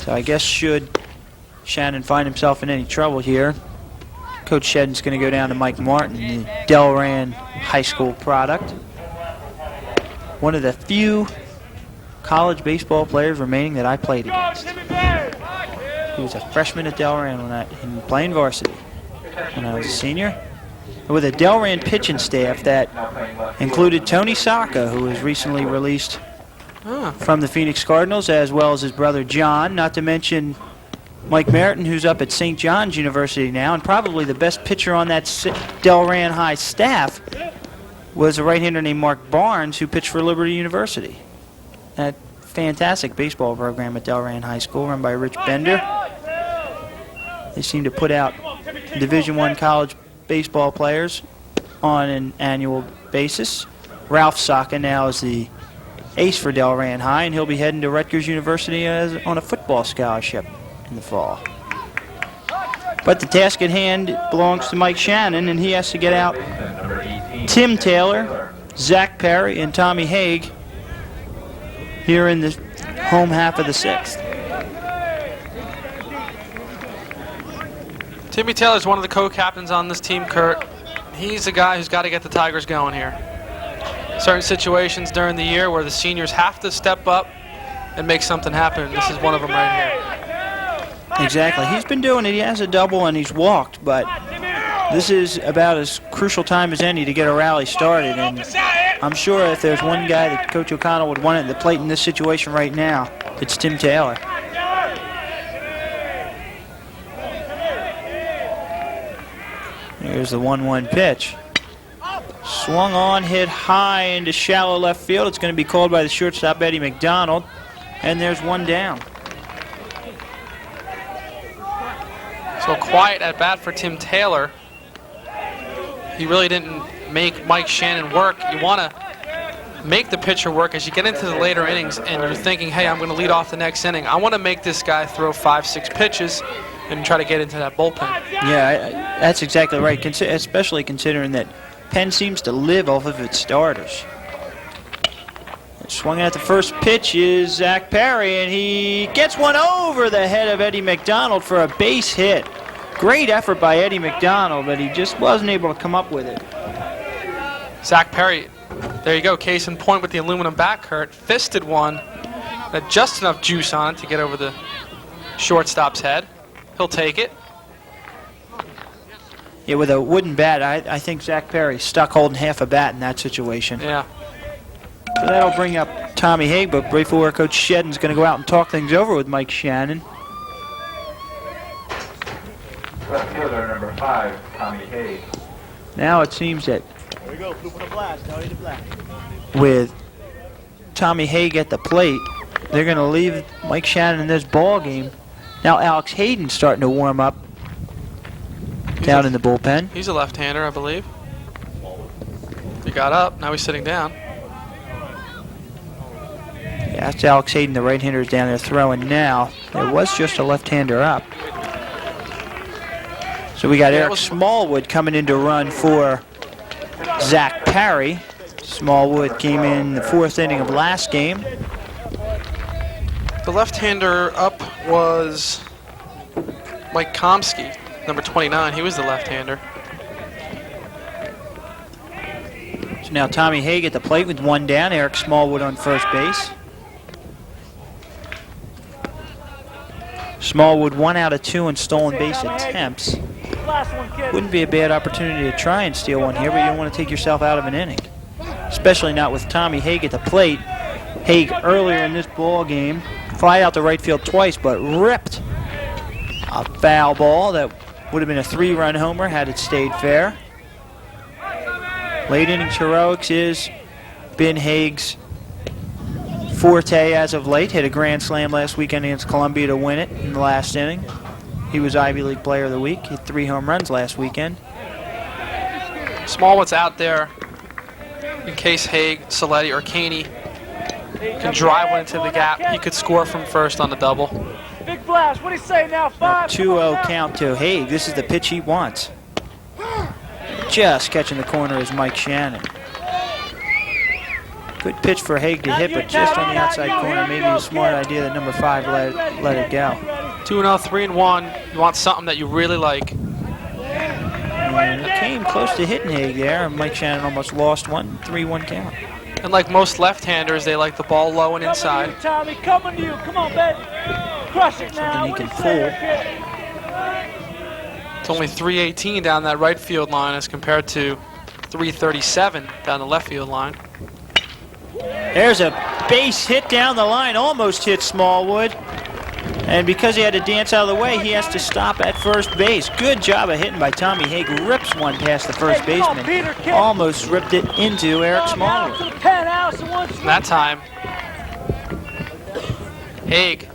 So I guess should Shannon find himself in any trouble here, Coach Shedden's going to go down to Mike Martin, the Delran High School product. One of the few college baseball players remaining that I played against. He was a freshman at Delran in playing varsity when I was a senior. With a Delran pitching staff that included Tony Sacca, who was recently released from the Phoenix Cardinals, as well as his brother John, not to mention Mike Merritt, who's up at St. John's University now, and probably the best pitcher on that Delran High staff was a right-hander named Mark Barnes, who pitched for Liberty University. That fantastic baseball program at Delran High School, run by Rich Bender. They seem to put out Division I college baseball players on an annual basis. Ralph Sacca now is the ace for Delran High, and he'll be heading to Rutgers University on a football scholarship in the fall. But the task at hand belongs to Mike Shannon, and he has to get out Tim Taylor, Zach Perry, and Tommy Haig here in the home half of the sixth. Timmy Taylor's one of the co-captains on this team, Kurt. He's the guy who's got to get the Tigers going here. Certain situations during the year where the seniors have to step up and make something happen. This is one of them right here. Exactly. He's been doing it. He has a double and he's walked, but this is about as crucial time as any to get a rally started. And I'm sure if there's one guy that Coach O'Connell would want at the plate in this situation right now, it's Tim Taylor. Here's the 1-1 pitch. Swung on, hit high into shallow left field. It's going to be called by the shortstop, Eddie McDonald. And there's one down. So quiet at bat for Tim Taylor. He really didn't make Mike Shannon work. You want to make the pitcher work as you get into the later innings and you're thinking, hey, I'm going to lead off the next inning. I want to make this guy throw 5-6 pitches and try to get into that bullpen. Yeah, that's exactly right, especially considering that Penn seems to live off of its starters. Swung at the first pitch is Zach Perry, and he gets one over the head of Eddie McDonald for a base hit. Great effort by Eddie McDonald, but he just wasn't able to come up with it. Zach Perry, there you go, case in point with the aluminum bat, Kurt. Fisted one, had just enough juice on it to get over the shortstop's head. He'll take it. Yeah, with a wooden bat, I think Zach Perry's stuck holding half a bat in that situation. Yeah. So that'll bring up Tommy Haig, but before Coach Shedden's going to go out and talk things over with Mike Shannon. Left fielder number 5, Tommy Haig. Now it seems that with Tommy Haig at the plate, they're going to leave Mike Shannon in this ball game. Now Alex Hayden's starting to warm up down in the bullpen. He's a left-hander, I believe. He got up, now he's sitting down. Yeah, that's Alex Hayden, the right-hander, is down there throwing now. There was just a left-hander up. So we got Eric Smallwood coming in to run for Zach Perry. Smallwood came in the 4th inning of last game. The left-hander up was Mike Komsky, number 29. He was the left-hander. So now Tommy Haig at the plate with one down. Eric Smallwood on first base. Smallwood 1 out of 2 in stolen base attempts. Wouldn't be a bad opportunity to try and steal one here, but you don't want to take yourself out of an inning. Especially not with Tommy Haig at the plate. Haig earlier in this ball game fly out to right field twice, but ripped a foul ball that would have been a 3-run homer had it stayed fair. Late innings heroics has been Haig's forte as of late. Hit a grand slam last weekend against Columbia to win it in the last inning. He was Ivy League Player of the Week. Hit 3 home runs last weekend. Smallwood's out there in case Haig, Saletti, or Caney can drive one into the gap. He could score from first on the double. Big Flash, what do you say now? 2-0 count to Haig. This is the pitch he wants. Just catching the corner is Mike Shannon. Good pitch for Haig to hit, but just on the outside corner. Maybe a smart idea that number 5 let it go. 2-0, 3-1. You want something that you really like. And it came close to hitting Haig there, and Mike Shannon almost lost one. 3-1 count. And like most left-handers, they like the ball low and inside. Tommy, coming to you. Come on, baby. Crush it now. Something he can pull. It's only 318 down that right field line as compared to 337 down the left field line. There's a base hit down the line, almost hit Smallwood. And because he had to dance out of the way, he has to stop at first base. Good job of hitting by Tommy Haig. Rips one past the first baseman. Almost ripped it into Eric Smallwood. That time, Haig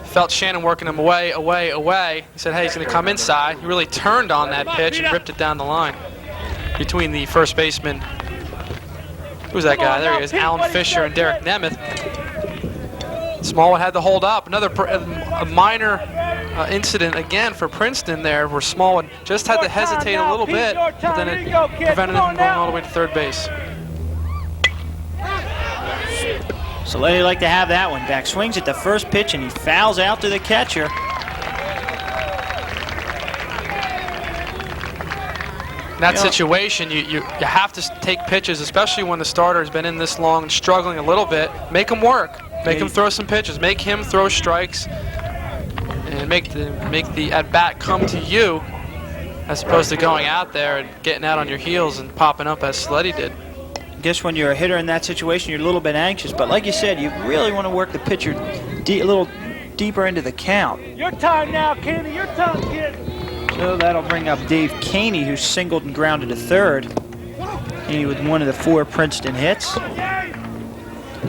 felt Shannon working him away. He said, hey, he's going to come inside. He really turned on that pitch and ripped it down the line between the first baseman. Who's that guy? There he is, Alan Fisher and Derek Nemeth. Smallwood had to hold up. Another a minor incident again for Princeton there, where Smallwood just had to hesitate a little bit, but then it prevented him from going all the way to third base. So Lady like to have that one back. Swings at the first pitch and he fouls out to the catcher. In that situation, you have to take pitches, especially when the starter has been in this long and struggling a little bit. Make him work. Make him throw some pitches. Make him throw strikes, and make the at bat come to you, as opposed to going out there and getting out on your heels and popping up as Sleddy did. I guess when you're a hitter in that situation, you're a little bit anxious. But like you said, you really want to work the pitcher a little deeper into the count. Your time now, Kenny. Your time, kid. So that'll bring up Dave Caney, who singled and grounded to third. Caney with one of the 4 Princeton hits.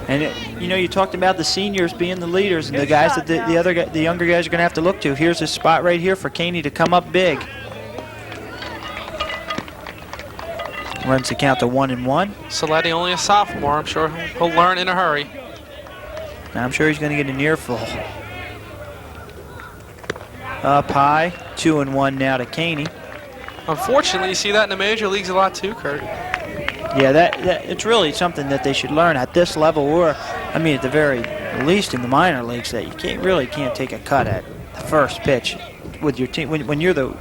And you talked about the seniors being the leaders and the guys that the younger guys are going to have to look to. Here's a spot right here for Caney to come up big. Runs the count to 1-1. Saletti only a sophomore. I'm sure he'll learn in a hurry. I'm sure he's going to get an earful. Up high, 2-1 now to Caney. Unfortunately, you see that in the major leagues a lot too, Kurt. Yeah, that it's really something that they should learn at this level, or I mean, at the very least in the minor leagues, that you really can't take a cut at the first pitch with your team when you're the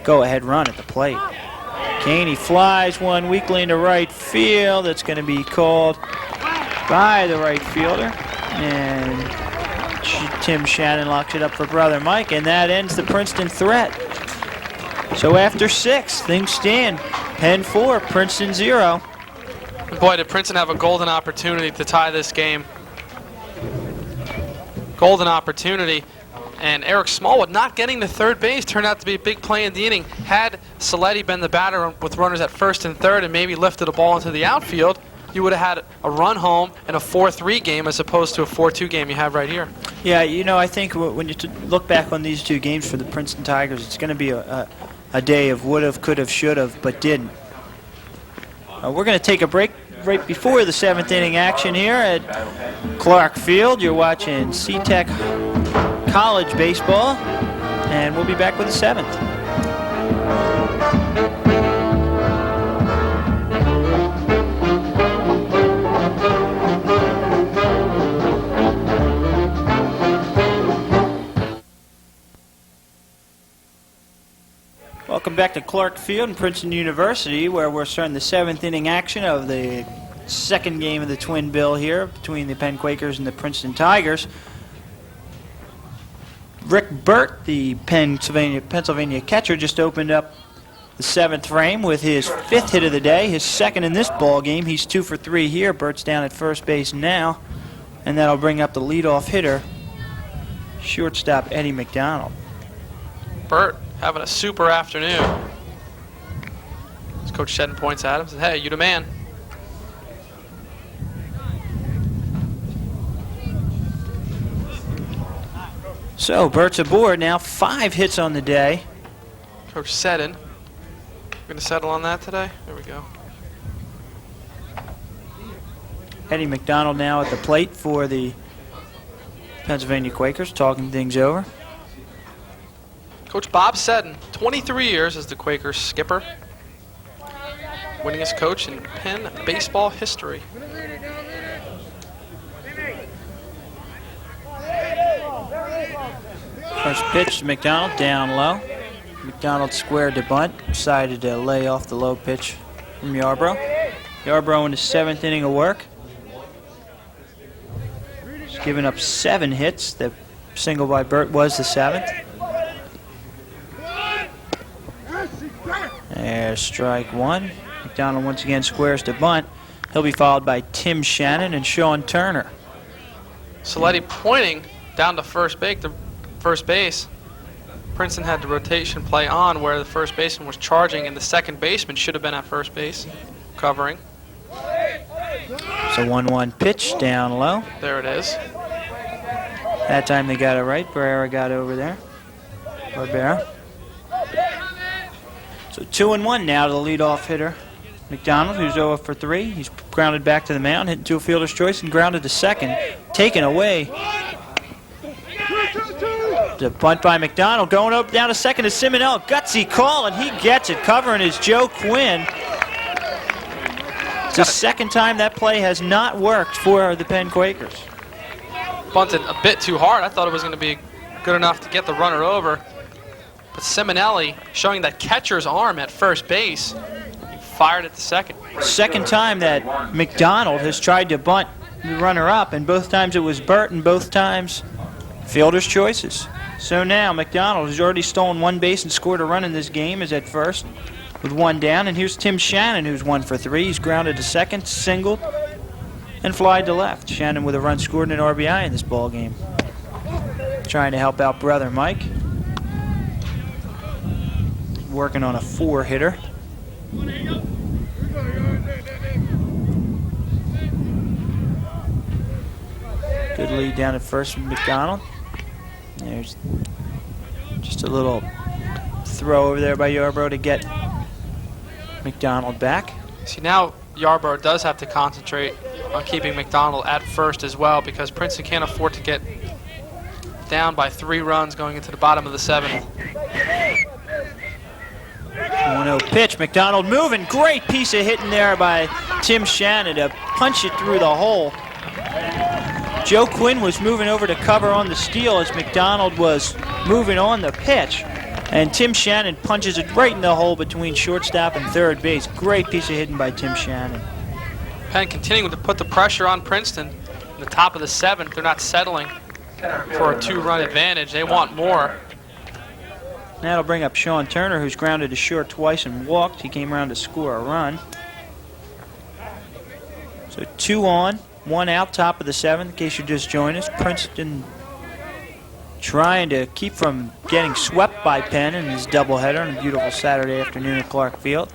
go-ahead run at the plate. Caney flies one weakly into right field. That's going to be called by the right fielder, and Tim Shannon locks it up for brother Mike, and that ends the Princeton threat. So after 6, things stand Penn 4, Princeton 0. Boy, did Princeton have a golden opportunity to tie this game. Golden opportunity. And Eric Smallwood not getting to third base turned out to be a big play in the inning. Had Saletti been the batter with runners at first and third and maybe lifted a ball into the outfield, you would have had a run home and a 4-3 game as opposed to a 4-2 game you have right here. Yeah, I think when you look back on these 2 games for the Princeton Tigers, it's going to be a day of would've, could've, should've, but didn't. We're going to take a break right before the 7th inning action here at Clark Field. You're watching C-Tech College Baseball, and we'll be back with the 7th. Welcome back to Clark Field and Princeton University, where we're starting the 7th inning action of the 2nd game of the twin bill here between the Penn Quakers and the Princeton Tigers. Rick Burt, the Pennsylvania catcher, just opened up the 7th frame with his 5th hit of the day, his 2nd in this ball game. He's 2 for 3 here. Burt's down at first base now, and that'll bring up the leadoff hitter, shortstop Eddie McDonald. Burt having a super afternoon. As Coach Shedden points at him, says, "Hey, you the man." So Burt's aboard now, 5 hits on the day. Coach Shedden, we're going to settle on that today. There we go. Eddie McDonald now at the plate for the Pennsylvania Quakers, talking things over. Coach Bob Seddon, 23 years as the Quakers skipper, winningest coach in Penn baseball history. First pitch to McDonald, down low. McDonald squared the bunt, decided to lay off the low pitch from Yarbrough. Yarbrough in the 7th inning of work. He's given up 7 hits. The single by Burt was the 7th. There's strike 1. McDonald once again squares the bunt. He'll be followed by Tim Shannon and Sean Turner. Saletti pointing down to first base. Princeton had the rotation play on where the first baseman was charging and the second baseman should have been at first base, covering. It's a 1-1 pitch down low. There it is. That time they got it right. Barrera got over there. Barbera. So 2-1 now to the leadoff hitter, McDonald, who's 0 for 3. He's grounded back to the mound, hitting to a fielder's choice, and grounded to second. Taken away. The bunt by McDonald, going up down to second to Simonelli. Gutsy call, and he gets it. Covering is Joe Quinn. It's the second time that play has not worked for the Penn Quakers. Bunted a bit too hard. I thought it was going to be good enough to get the runner over. But Simonelli, showing that catcher's arm at first base, fired at the second. Second time that McDonald has tried to bunt the runner up, and both times it was Burt, and both times fielder's choices. So now McDonald, who's already stolen 1 base and scored a run in this game, is at first with 1 down. And here's Tim Shannon, who's 1 for 3. He's grounded to second, singled, and flied to left. Shannon with a run scored and an RBI in this ball game. Trying to help out brother Mike. Working on a 4-hitter. Good lead down at first from McDonald. There's just a little throw over there by Yarbrough to get McDonald back. See, now Yarbrough does have to concentrate on keeping McDonald at first as well, because Princeton can't afford to get down by 3 runs going into the bottom of the 7th. 1-0 pitch. McDonald moving. Great piece of hitting there by Tim Shannon to punch it through the hole. Joe Quinn was moving over to cover on the steal as McDonald was moving on the pitch. And Tim Shannon punches it right in the hole between shortstop and third base. Great piece of hitting by Tim Shannon. Penn continuing to put the pressure on Princeton. In the top of the 7th, they're not settling for a 2-run advantage. They want more. That'll bring up Sean Turner, who's grounded to short twice and walked. He came around to score a run. So 2 on, 1 out, top of the 7th, in case you just joined us. Princeton trying to keep from getting swept by Penn in his doubleheader on a beautiful Saturday afternoon at Clark Field.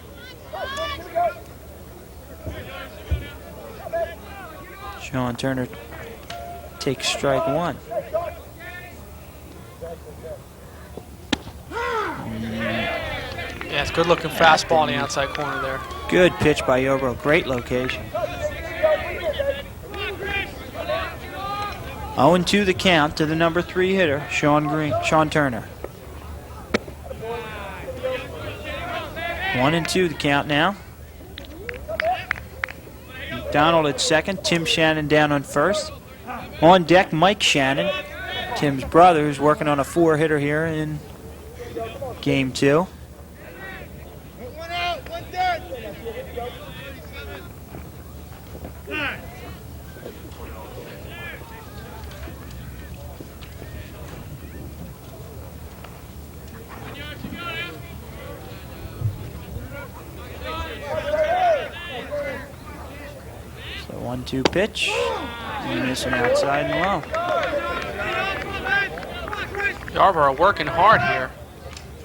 Sean Turner takes strike 1. Yeah, it's good looking fastball on the outside corner there. Good pitch by Yarbrough. Great location. 0-2 the count to the number 3 hitter, Sean Turner. 1-2 the count now. McDonald at second. Tim Shannon down on first. On deck, Mike Shannon, Tim's brother, who's working on a 4-hitter here in Game 2. So 1-2 pitch. And missing outside and low. Yarbrough working hard here.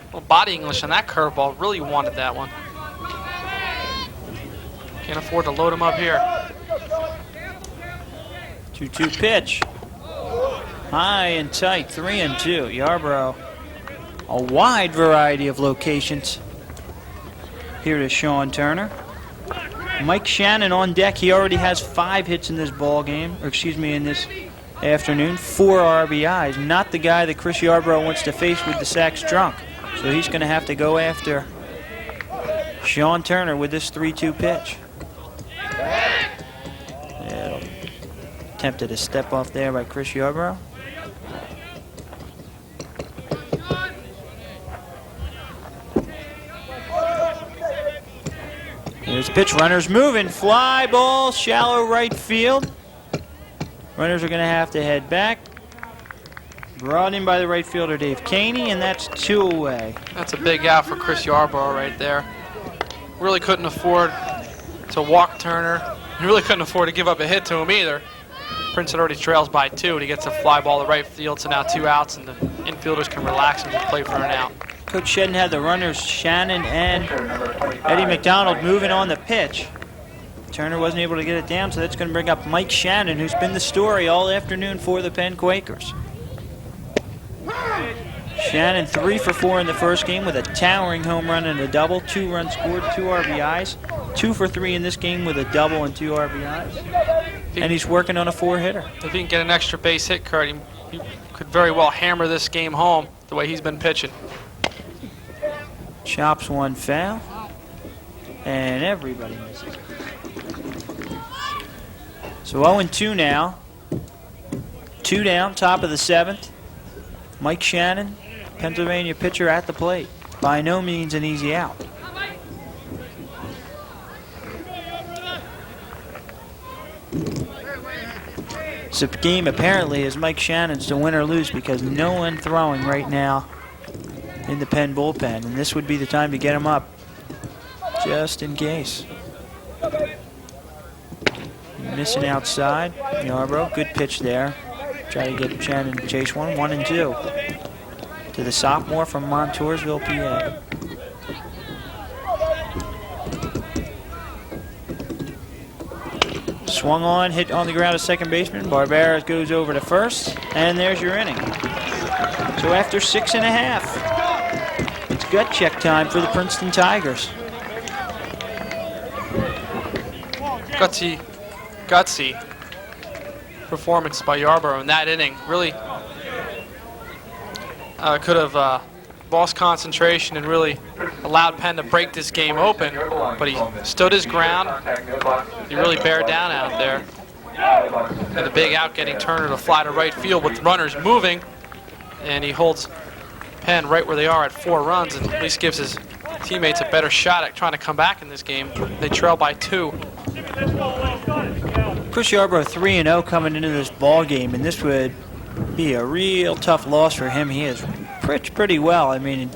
A little body English on that curveball. Really wanted that one. Can't afford to load him up here. 2-2 pitch. High and tight, 3-2. Yarbrough, a wide variety of locations here to Sean Turner. Mike Shannon on deck. He already has 5 hits in this ball game, or excuse me, in this afternoon. 4 RBIs. Not the guy that Chris Yarbrough wants to face with the sacks drunk. So he's going to have to go after Sean Turner with this 3-2 pitch. Attempted a step off there by Chris Yarbrough. There's the pitch. Runners moving. Fly ball, shallow right field. Runners are going to have to head back. Brought in by the right fielder, Dave Caney, and that's 2 away. That's a big out for Chris Yarbrough right there. Really couldn't afford to walk Turner. He really couldn't afford to give up a hit to him either. Princeton already trails by 2, and he gets a fly ball to right field, so now 2 outs, and the infielders can relax and just play for an out. Coach Shedden had the runners Shannon and Eddie McDonald moving on the pitch. Turner wasn't able to get it down, so that's going to bring up Mike Shannon, who's been the story all afternoon for the Penn Quakers. Shannon 3 for 4 in the first game with a towering home run and a double. 2 runs scored, 2 RBIs. 2 for 3 in this game with a double and 2 RBIs. And he's working on a 4-hitter. If he can get an extra base hit, Kurt, he could very well hammer this game home the way he's been pitching. Chops one foul. And everybody misses. So 0-2 now. 2 down, top of the 7th. Mike Shannon, Pennsylvania pitcher at the plate. By no means an easy out. This game apparently is Mike Shannon's to win or lose because no one throwing right now in the Penn bullpen. And this would be the time to get him up just in case. Missing outside. Yarbrough, good pitch there. Try to get Shannon to chase one. 1-2. To the sophomore from Montoursville, PA. Swung on, hit on the ground to second baseman. Barbera goes over to first, and there's your inning. So after 6.5, it's gut check time for the Princeton Tigers. Gutsy performance by Yarbrough in that inning. Really could have lost concentration and really allowed Penn to break this game open, but he stood his ground. He really bared down out there. And the big out getting Turner to fly to right field with runners moving, and he holds Penn right where they are at 4 runs and at least gives his teammates a better shot at trying to come back in this game. They trail by 2. Chris Yarbrough 3-0 coming into this ball game, and this would be a real tough loss for him. He has pitched pretty well. I mean,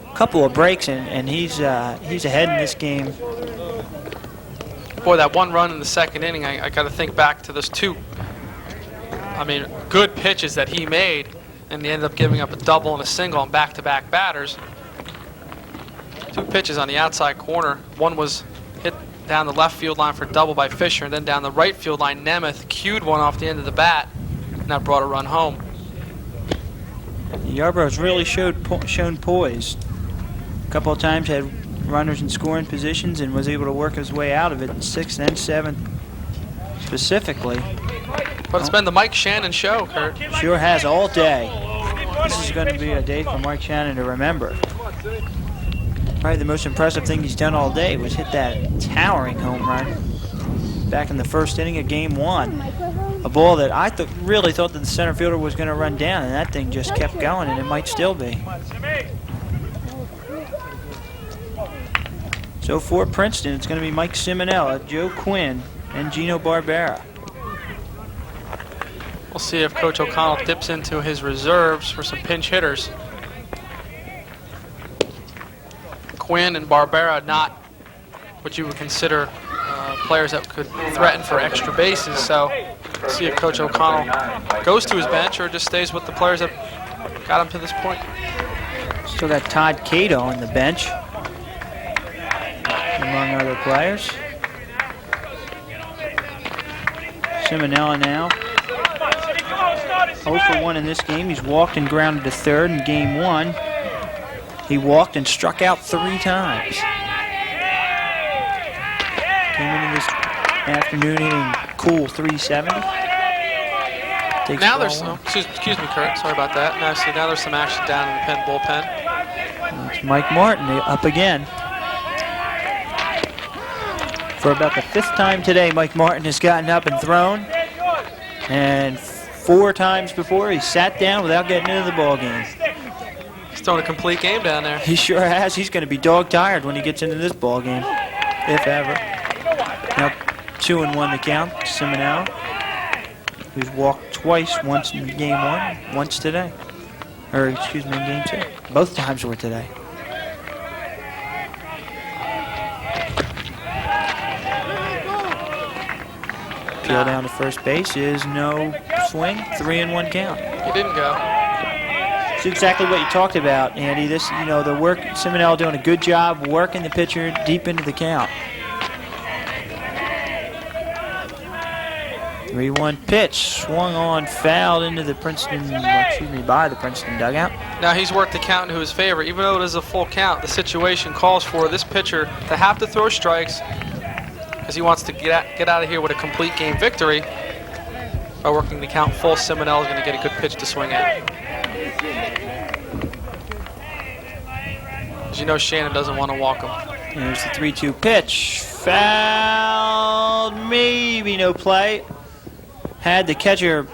a couple of breaks, and he's ahead in this game. Boy, that 1 run in the second inning, I got to think back to those 2, good pitches that he made, and he ended up giving up a double and a single on back-to-back batters. 2 pitches on the outside corner. One was hit down the left field line for a double by Fisher, and then down the right field line, Nemeth cued one off the end of the bat, and that brought a run home. Yarbrough's really shown poise. A couple of times had runners in scoring positions and was able to work his way out of it in 6th and 7th specifically. But it's been the Mike Shannon show, Kurt. Sure has all day. This is going to be a day for Mike Shannon to remember. Probably the most impressive thing he's done all day was hit that towering home run back in the first inning of Game 1. A ball that I really thought that the center fielder was going to run down, and that thing just kept going, and it might still be. So for Princeton, it's going to be Mike Simonella, Joe Quinn, and Gino Barbera. We'll see if Coach O'Connell dips into his reserves for some pinch hitters. Quinn and Barbera not what you would consider players that could threaten for extra bases, so we'll see if Coach O'Connell goes to his bench or just stays with the players that got him to this point. Still got Todd Cato on the bench, among other players. Simonella now 0 for 1 in this game. He's walked and grounded to third in Game 1. He walked and struck out 3 times. Came into this afternoon hitting cool 370. Now there's excuse me, Kurt. Sorry about that. Now there's some action down in the Penn bullpen. It's Mike Martin up again. For about the 5th time today, Mike Martin has gotten up and thrown. And 4 times before, he sat down without getting into the ball game. He's throwing a complete game down there. He sure has. He's going to be dog tired when he gets into this ball game. if ever. Now 2-1 the count. Simonello, who's walked twice, once in game 1, once today. Or excuse me, in game 2. Both times were today. Peel down to first base is no swing. 3-1 count. He didn't go. It's exactly what you talked about, Andy. This, the work, Simonello doing a good job working the pitcher deep into the count. 3-1 pitch, swung on, fouled into the by the Princeton dugout. Now he's worked the count into his favor. Even though it is a full count, the situation calls for this pitcher to have to throw strikes because he wants to get out of here with a complete game victory. By working the count full, Simonello is going to get a good pitch to swing at. As you know, Shannon doesn't want to walk him. Here's the 3-2 pitch. Fouled, maybe no play. Had the catcher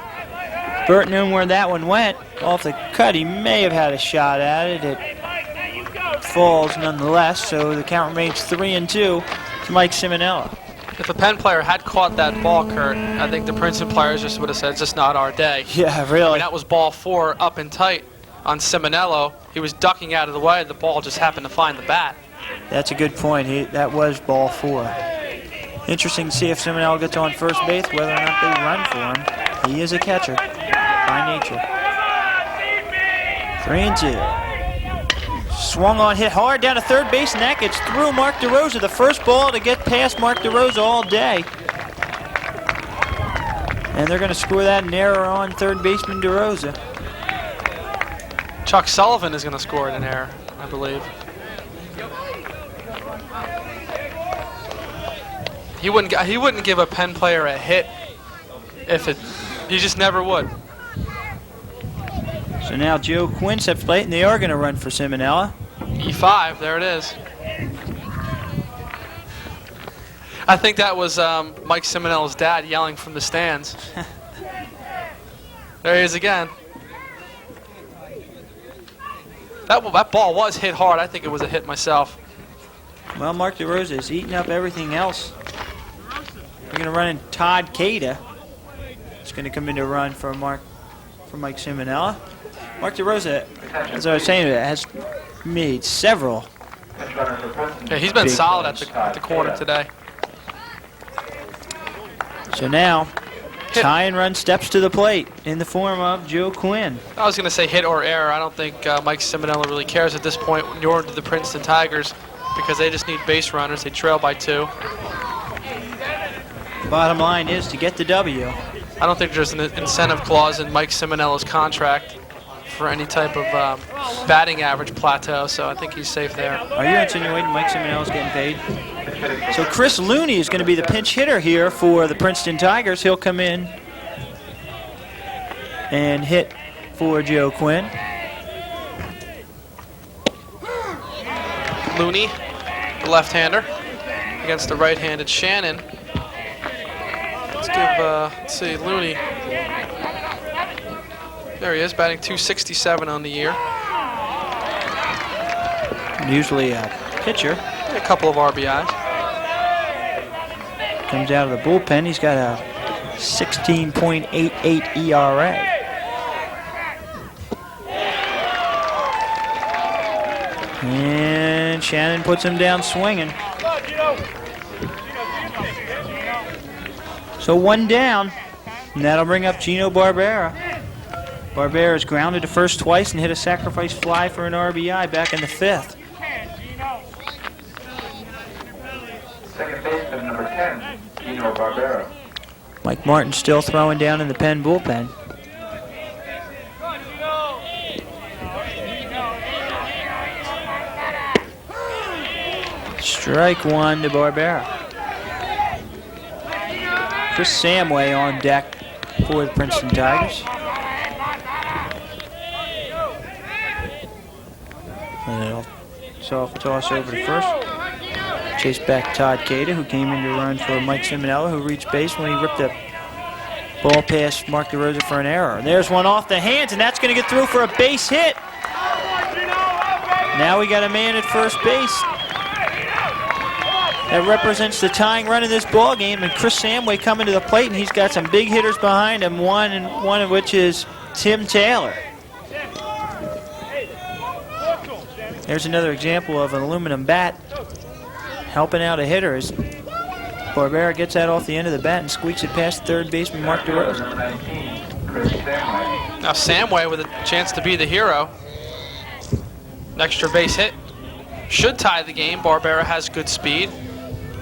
Burton known where that one went. Off the cut, he may have had a shot at it. It falls nonetheless, so the count remains 3-2 to Mike Simonello. If a Penn player had caught that ball, Kurt, I think the Princeton players just would have said, it's just not our day. Yeah, really. I mean, that was ball 4 up and tight on Simonello. He was ducking out of the way. The ball just happened to find the bat. That's a good point. That was ball 4. Interesting to see if Simonello gets on first base, whether or not they run for him. He is a catcher by nature. 3-2. Swung on, hit hard down to third base, and that gets through Mark DeRosa. The first ball to get past Mark DeRosa all day. And they're going to score that an error on third baseman DeRosa. Chuck Sullivan is going to score an error, I believe. He wouldn't give a Penn player a hit he just never would. So now Joe Quinn steps plate, and they are going to run for Simonello. E5, there it is. I think that was Mike Simonello's dad yelling from the stands. There he is again. That ball was hit hard. I think it was a hit myself. Well, Mark DeRosa is eating up everything else. We're going to run in Todd Cada. It's going to come in to run for Mike Simonello. Mark DeRosa, as I was saying, has made several. Yeah, he's been solid at the corner today. So now, tie and run steps to the plate in the form of Joe Quinn. I was going to say hit or error. I don't think Mike Simonello really cares at this point, nor do the Princeton Tigers, because they just need base runners. They trail by 2. Bottom line is to get the W. I don't think there's an incentive clause in Mike Simonello's contract for any type of batting average plateau, so I think he's safe there. Are you insinuating Mike Simonello's getting paid? So Chris Looney is going to be the pinch hitter here for the Princeton Tigers. He'll come in and hit for Joe Quinn. Looney, the left-hander, against the right-handed Shannon. Let's see, Looney. There he is, batting .267 on the year. Usually a pitcher. A couple of RBIs. Comes out of the bullpen. He's got a 16.88 ERA. And Shannon puts him down swinging. So 1 down, and that'll bring up Gino Barbera. Barbera's grounded to first twice and hit a sacrifice fly for an RBI back in the 5th. Second baseman, number 10, Gino Barbera. Mike Martin still throwing down in the Penn bullpen. Strike 1 to Barbera. Chris Samway on deck for the Princeton Tigers. And it'll soft toss over to first. Chase back Todd Cada, who came in to run for Mike Simonello, who reached base when he ripped a ball past Mark DeRosa for an error. There's one off the hands, and that's going to get through for a base hit. Now we got a man at first base. that represents the tying run of this ball game, and Chris Samway coming to the plate, and he's got some big hitters behind him, one of which is Tim Taylor. There's another example of an aluminum bat helping out a hitter as Barbera gets that off the end of the bat and squeaks it past third baseman Mark DeRosa. Number 19, Chris Samway. Now Samway with a chance to be the hero. An extra base hit should tie the game. Barbera has good speed.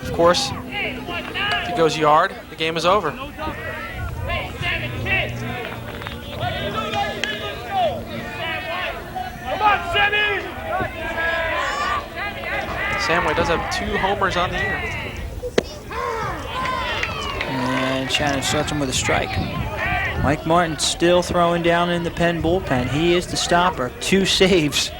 Of course, if he goes yard, the game is over. Samway does have 2 homers on the year. And Shannon starts him with a strike. Mike Martin still throwing down in the Penn bullpen. He is the stopper. 2 saves.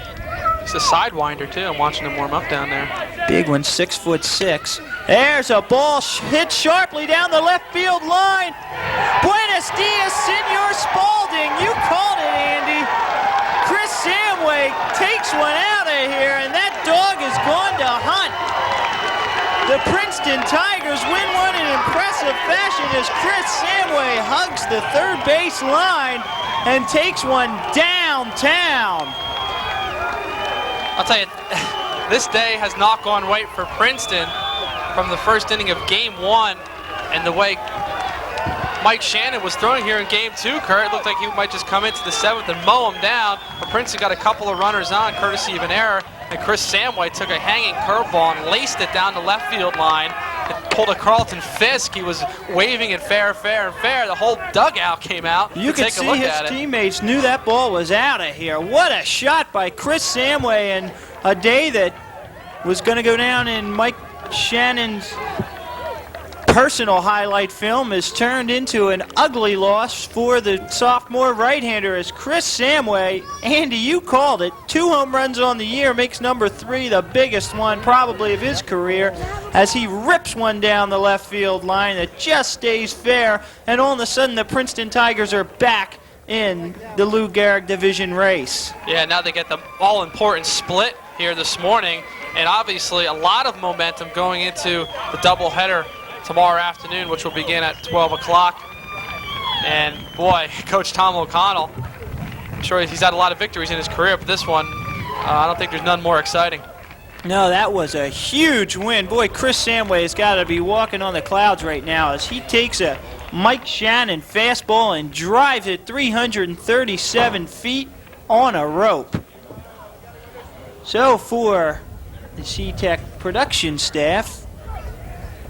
He's a sidewinder too. I'm watching him warm up down there. Big one, 6'6". There's a ball hit sharply down the left field line. Buenos dias, Senor Spalding. You called it, Andy. Chris Samway takes one out of here, and that dog is gone to hunt. The Princeton Tigers win one in impressive fashion as Chris Samway hugs the third base line and takes one downtown. I'll tell you, this day has not gone right for Princeton from the first inning of Game 1, and the way Mike Shannon was throwing here in Game 2, Kurt, it looked like he might just come into the 7th and mow him down, but Princeton got a couple of runners on courtesy of an error, and Chris Samway took a hanging curveball and laced it down the left field line. It pulled a Carlton Fisk. He was waving it fair, fair, and fair. The whole dugout came out You to could take a see look his at it. teammates knew that ball was out of here. What a shot by Chris Samway, and a day that was going to go down in Mike Shannon's personal highlight film is turned into an ugly loss for the sophomore right-hander as Chris Samway, Andy, you called it, 2 home runs on the year, makes number 3 the biggest one probably of his career as he rips one down the left field line that just stays fair, and all of a sudden the Princeton Tigers are back in the Lou Gehrig division race. Yeah, now they get the all-important split here this morning, and obviously a lot of momentum going into the doubleheader tomorrow afternoon, which will begin at 12 o'clock. And boy, Coach Tom O'Connell, I'm sure he's had a lot of victories in his career, but this one, I don't think there's none more exciting. No, that was a huge win. Boy, Chris Samway has got to be walking on the clouds right now as he takes a Mike Shannon fastball and drives it 337 feet on a rope. So for the C-Tech production staff,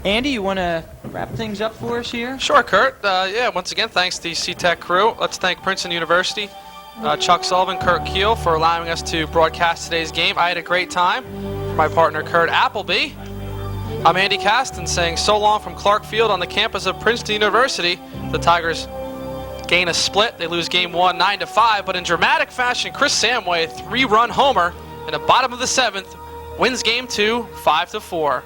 Andy, you want to wrap things up for us here? Sure, Kurt. Yeah, once again, thanks to the C-Tech crew. Let's thank Princeton University, Chuck Sullivan, Kurt Keel for allowing us to broadcast today's game. I had a great time. For my partner, Kurt Appleby, I'm Andy Caston saying so long from Clark Field on the campus of Princeton University. The Tigers gain a split. They lose Game 1, 9-5, but in dramatic fashion, Chris Samway, a 3-run homer in the bottom of the 7th, wins Game 2, 5-4.